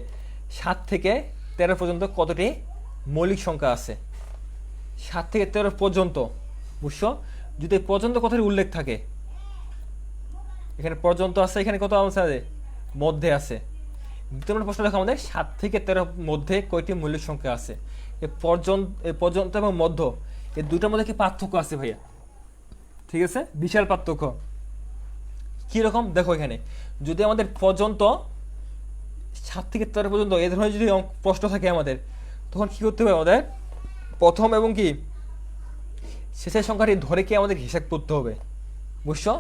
7 থেকে 13 পর্যন্ত কতটি মৌলিক সংখ্যা আছে? 7 থেকে 13 পর্যন্ত, বুঝছো? যদি পর্যন্ত কথাটি উল্লেখ থাকে, এখানে পর্যন্ত আছে, এখানে কত আছে? মধ্যে আছে। দ্বিতীয় নম্বর প্রশ্ন দেখো আমাদের 7 থেকে 13 মধ্যে কয়টি মৌলিক সংখ্যা আছে? পর্যন্ত এবং মধ্য এই দুইটার মধ্যে কি পার্থক্য আছে ভাইয়া? ঠিক আছে, বিশাল পার্থক্য। কীরকম দেখো, এখানে যদি আমাদের পর্যন্ত 7 থেকে 13 পর্যন্ত এ ধরনের যদি প্রশ্ন থাকে আমাদের, তখন কী করতে হবে? আমাদের প্রথম এবং কি শেষের সংখ্যাটি ধরে কি আমাদের হিসাব করতে হবে, বুঝছো?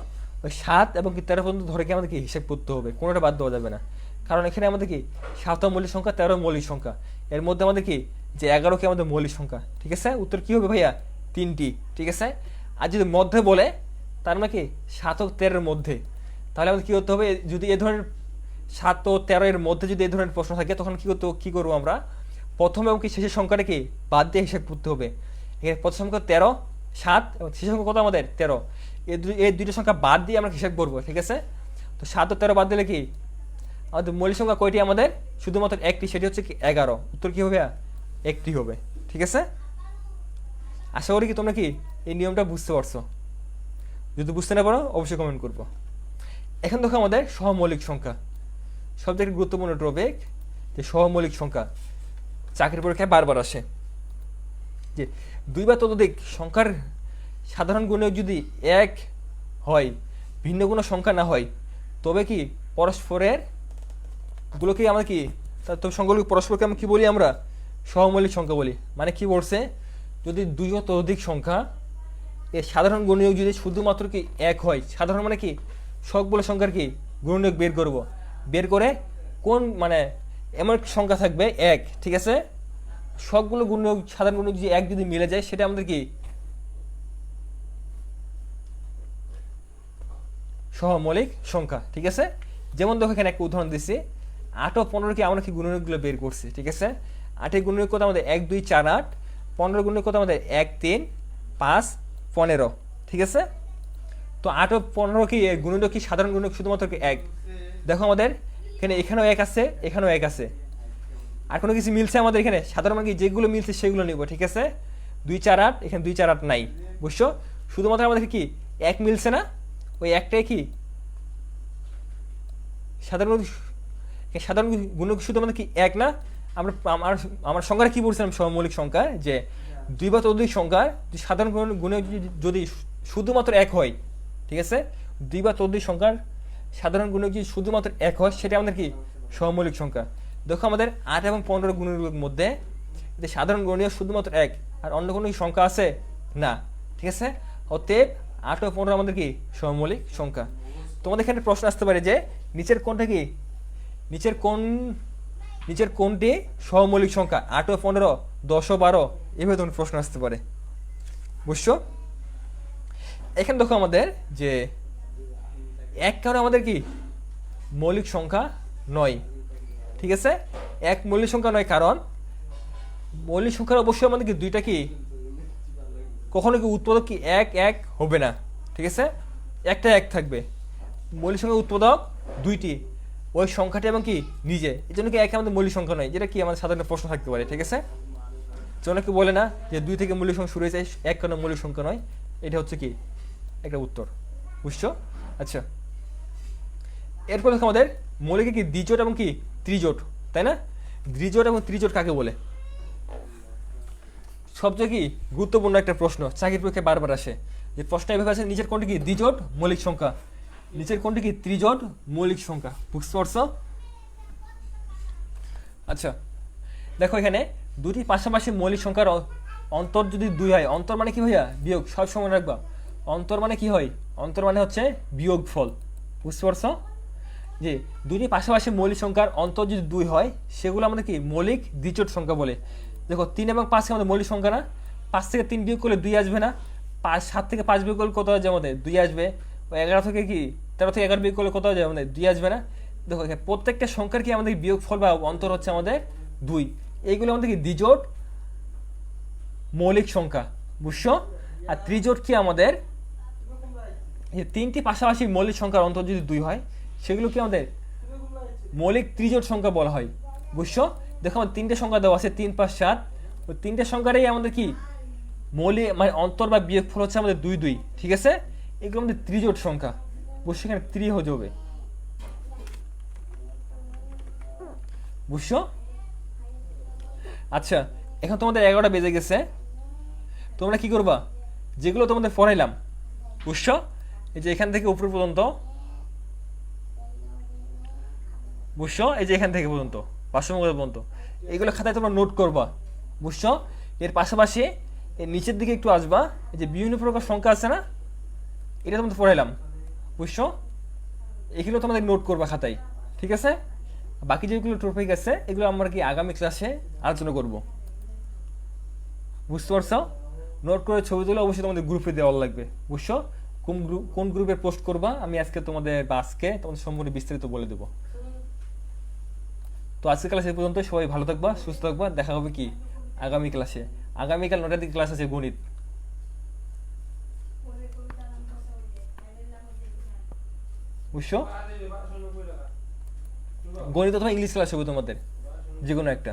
ওই 7 এবং কি 13 পর্যন্ত ধরে কি আমাদেরকে হিসাব করতে হবে, কোনোটা বাদ দেওয়া যাবে না। কারণ এখানে আমাদের কি 7 মৌলিক সংখ্যা, 13 মৌলিক সংখ্যা, এর মধ্যে আমাদের কি যে 11 কি আমাদের মৌলিক সংখ্যা, ঠিক আছে? উত্তর কি হবে ভাইয়া? 3টি, ঠিক আছে? আর যদি মধ্যে বলে তার মানে কি 7 ও 13 মধ্যে, তাহলে আমাদের কী করতে হবে? যদি এ ধরনের 7 ও 13 এর মধ্যে যদি এ ধরনের প্রশ্ন থাকে, তখন কী করবো আমরা? প্রথম এবং কি শেষের সংখ্যাটা কি বাদ দিয়ে হিসাব করতে হবে। এখানে প্রথম সংখ্যা 13, 7 এবং শেষের সংখ্যা কত আমাদের? 13। এই দুইটা সংখ্যা বাদ দিয়ে আমরা হিসাব করবো, ঠিক আছে? তো 7 ও 13 বাদ দিলে কি আমাদের মৌলিক সংখ্যা কয়টি? আমাদের শুধুমাত্র একটি, সেটি হচ্ছে কি 11। উত্তর কী হবে? একটি হবে, ঠিক আছে? আশা করি কি তোমরা কি এই নিয়মটা বুঝতে পারছো। যদি বুঝতে না পারো অবশ্যই কমেন্ট করবো। এখন দেখো আমাদের সহমৌলিক সংখ্যা, সবথেকে গুরুত্বপূর্ণ টপিক, যে সহমৌলিক সংখ্যা চাকরির পরীক্ষায় বারবার আসে। যে 2 বা ততোধিক সংখ্যার সাধারণ গুণক যদি 1 হয়, ভিন্ন কোনো সংখ্যা না হয়, তবে কি পরস্পরের গুলোকে আমরা কি তবে সংখ্যাগুলো পরস্পরকে আমরা কী বলি? আমরা সহমৌলিক সংখ্যা বলি। মানে কি বলছে? যদি 2 বা ততোধিক সংখ্যা এর সাধারণ গুণনীয়ক যদি শুধুমাত্র কি 1 হয়, সাধারণ মানে কি সবগুলো সংখ্যার কি গুণনীয়ক বের করব, বের করে কোন মানে এমন একটি সংখ্যা থাকবে 1, ঠিক আছে? সবগুলো গুণনীয়ক সাধারণ গুণনীয়ক যদি 1 যদি মিলে যায়, সেটা আমাদের কি সহমৌলিক সংখ্যা, ঠিক আছে? যেমন দেখো এখানে একটা উদাহরণ দিচ্ছি, 8 ও 15 আমরা কি গুণনীয়কগুলো বের করছি, ঠিক আছে? 8 এর গুণনীয়ক কত আমাদের? 1 2 4 8। 15 গুণনীয়ক কত আমাদের? 1 3 5 15, ঠিক আছে? তো 8 ও 15 কি গুণনীয়ক কি সাধারণ গুণনীয়ক শুধুমাত্র কি 1? দেখো আমাদের এখানেও 1 আছে, এখানেও 1 আছে, আর কোনো কিছু মিলছে আমাদের? এখানে সাধারণ মানে কি যেগুলো মিলছে সেগুলো নিব, ঠিক আছে? 2 4 8, এখানে 2 4 8 নাই, বুঝছো? শুধুমাত্র আমাদের কি এক মিলছে না, ওই একটাই কি সাধারণ সাধারণ গুণক শুধু আমাদের কি এক না, আমরা আমার আমার সংখ্যাটা কি বলছিলাম সহমৌলিক সংখ্যা, যে 2 বা ততোধিক সংখ্যার সাধারণ গুণক যদি শুধুমাত্র এক হয়, ঠিক আছে, 2 বা ততোধিক সংখ্যার সাধারণ গুণক যদি শুধুমাত্র এক হয়, সেটা আমাদের কি সহমৌলিক সংখ্যা। দেখো আমাদের 8 এবং 15 গুণকের মধ্যে সাধারণ গুণনীয়ক শুধুমাত্র এক, আর অন্য কোনো সংখ্যা আছে না, ঠিক আছে। অতএব 8 ও 15 আমাদের কি সহমৌলিক সংখ্যা। তোমাদের এখানে প্রশ্ন আসতে পারে যে নিচের কোনটা কি, নিচের কোনটি সহমৌলিক সংখ্যা, 8 ও 15, 10 ও 12, এভাবে তোমার প্রশ্ন আসতে পারে, বুঝছো? এখানে দেখো আমাদের যে এক কারণে আমাদের কি মৌলিক সংখ্যা নয়, ঠিক আছে। এক মৌলিক সংখ্যা নয়, কারণ মৌলিক সংখ্যার অবশ্যই আমাদের কি দুইটা কি কখনো কি উৎপাদক কি এক এক হবে না, ঠিক আছে, একটা এক থাকবে। মৌলিক সংখ্যার উৎপাদক দুইটি, ওই সংখ্যাটি এবং কি নিজে, এই জন্য কি এক আমাদের মৌলিক সংখ্যা নয়, যেটা কি আমাদের সাধারণ প্রশ্ন থাকতে পারে, ঠিক আছে। অনেকে বলে না যে 2 থেকে মৌলিক সংখ্যা শুরু হয়েছে, এক কারণে মৌলিক সংখ্যা নয়, এটা হচ্ছে কি একটা উত্তর, বুঝছো? আচ্ছা, এরপর দেখো আমাদের মৌলিকে কি দ্বিজোট এবং কি ত্রিজোট, তাই না? দ্বিজোট এবং ত্রিজোট কাকে বলে? সবচেয়ে কি গুরুত্বপূর্ণ একটা প্রশ্ন, চাকরির পরীক্ষায় বারবার আসে, যে প্রশ্ন এভাবে আছে, নিচের কোনটি কি দ্বিজোট মৌলিক সংখ্যা, নিচের কোনটি কি ত্রিজোট মৌলিক সংখ্যা, বুঝতে পারছো? আচ্ছা, দেখো এখানে দুটি পাশাপাশি মৌলিক সংখ্যার অন্তর যদি 2 হয়, অন্তর মানে কি ভাইয়া বিয়োগ, সব সময় রাখবা, অন্তর মানে কি হয়, অন্তর মানে হচ্ছে বিয়োগ ফল, বুঝতে পারছো? যে দুটি পাশাপাশি মৌলিক সংখ্যার অন্তর যদি 2 হয়, সেগুলো আমাদের কি মৌলিক দ্বিজোট সংখ্যা বলে। দেখো 3 এবং 5 আমাদের মৌলিক সংখ্যা না, 5 থেকে 3 বিয়োগ করলে 2 আসবে না, 7 থেকে 5 বিয়োগ করলে কত আসবে আমাদের 2 আসবে, 11 থেকে কি 13 থেকে 11 বিয়োগ করলে কত আসবে আমাদের 2 আসবে না। দেখো এখানে প্রত্যেকটা সংখ্যার কি আমাদের বিয়োগ ফল বা অন্তর হচ্ছে আমাদের 2, এইগুলো আমাদের কি দ্বিজোট মৌলিক সংখ্যা, বুঝছো? আর ত্রিজোট কি আমাদের এই 3টি পাশাপাশি মৌলিক সংখ্যার অন্তর যদি 2 হয়, সেগুলো কি আমাদের মৌলিক ত্রিজোট সংখ্যা বলা হয়, বুঝছো? দেখো আমার 3টে সংখ্যা দেওয়া আছে, 3 5 7, ওই 3টে সংখ্যারই আমাদের কি মৌলিক মানে অন্তর বা বিয়োগ ফল হচ্ছে আমাদের 2 2, ঠিক আছে। এগুলো আমাদের ত্রিজোট সংখ্যা, বুঝছো? এখানে ত্রি হয়ে যাবে, বুঝছো? আচ্ছা, এখন তোমাদের 11টা বেজে গেছে, তোমরা কি করবা, যেগুলো তোমাদের পড়াইলাম, বুঝছো, এই যে এখান থেকে উপর পর্যন্ত, বুঝছো, এই যে এখান থেকে পর্যন্ত 500 পর্যন্ত, এইগুলো খাতায় তোমরা নোট করবা, বুঝছো? এর পাশাপাশি এর নিচের দিকে একটু আসবা, এই যে বিভিন্ন প্রকার সংখ্যা আছে না, এটা তোমাদের পড়াইলাম, বুঝছো? এগুলো তোমাদের নোট করবা খাতায়, ঠিক আছে। বাকি যেগুলো টপিক আছে এগুলো আমরা কি আগামী ক্লাসে আলোচনা করব, বুঝতে পারছো? নোট করে ছবি তুলে অবশ্যই তোমাদের গ্রুপে দেওয়া লাগবে, বুঝছো? কোন গ্রুপে পোস্ট করবা আমি আজকে তোমাদের সম্পূর্ণ বিস্তারিত বলে দেবো। তো আজকের ক্লাস এই পর্যন্ত, সবাই ভালো থাকবা, সুস্থ থাকবা, দেখা হবে কি আগামী ক্লাসে। আগামীকাল 9টার দিকে ক্লাস আছে গণিত, বুঝছো? গণিত অথবা ইংলিশ ক্লাস হবে তোমাদের, যে কোনো একটা।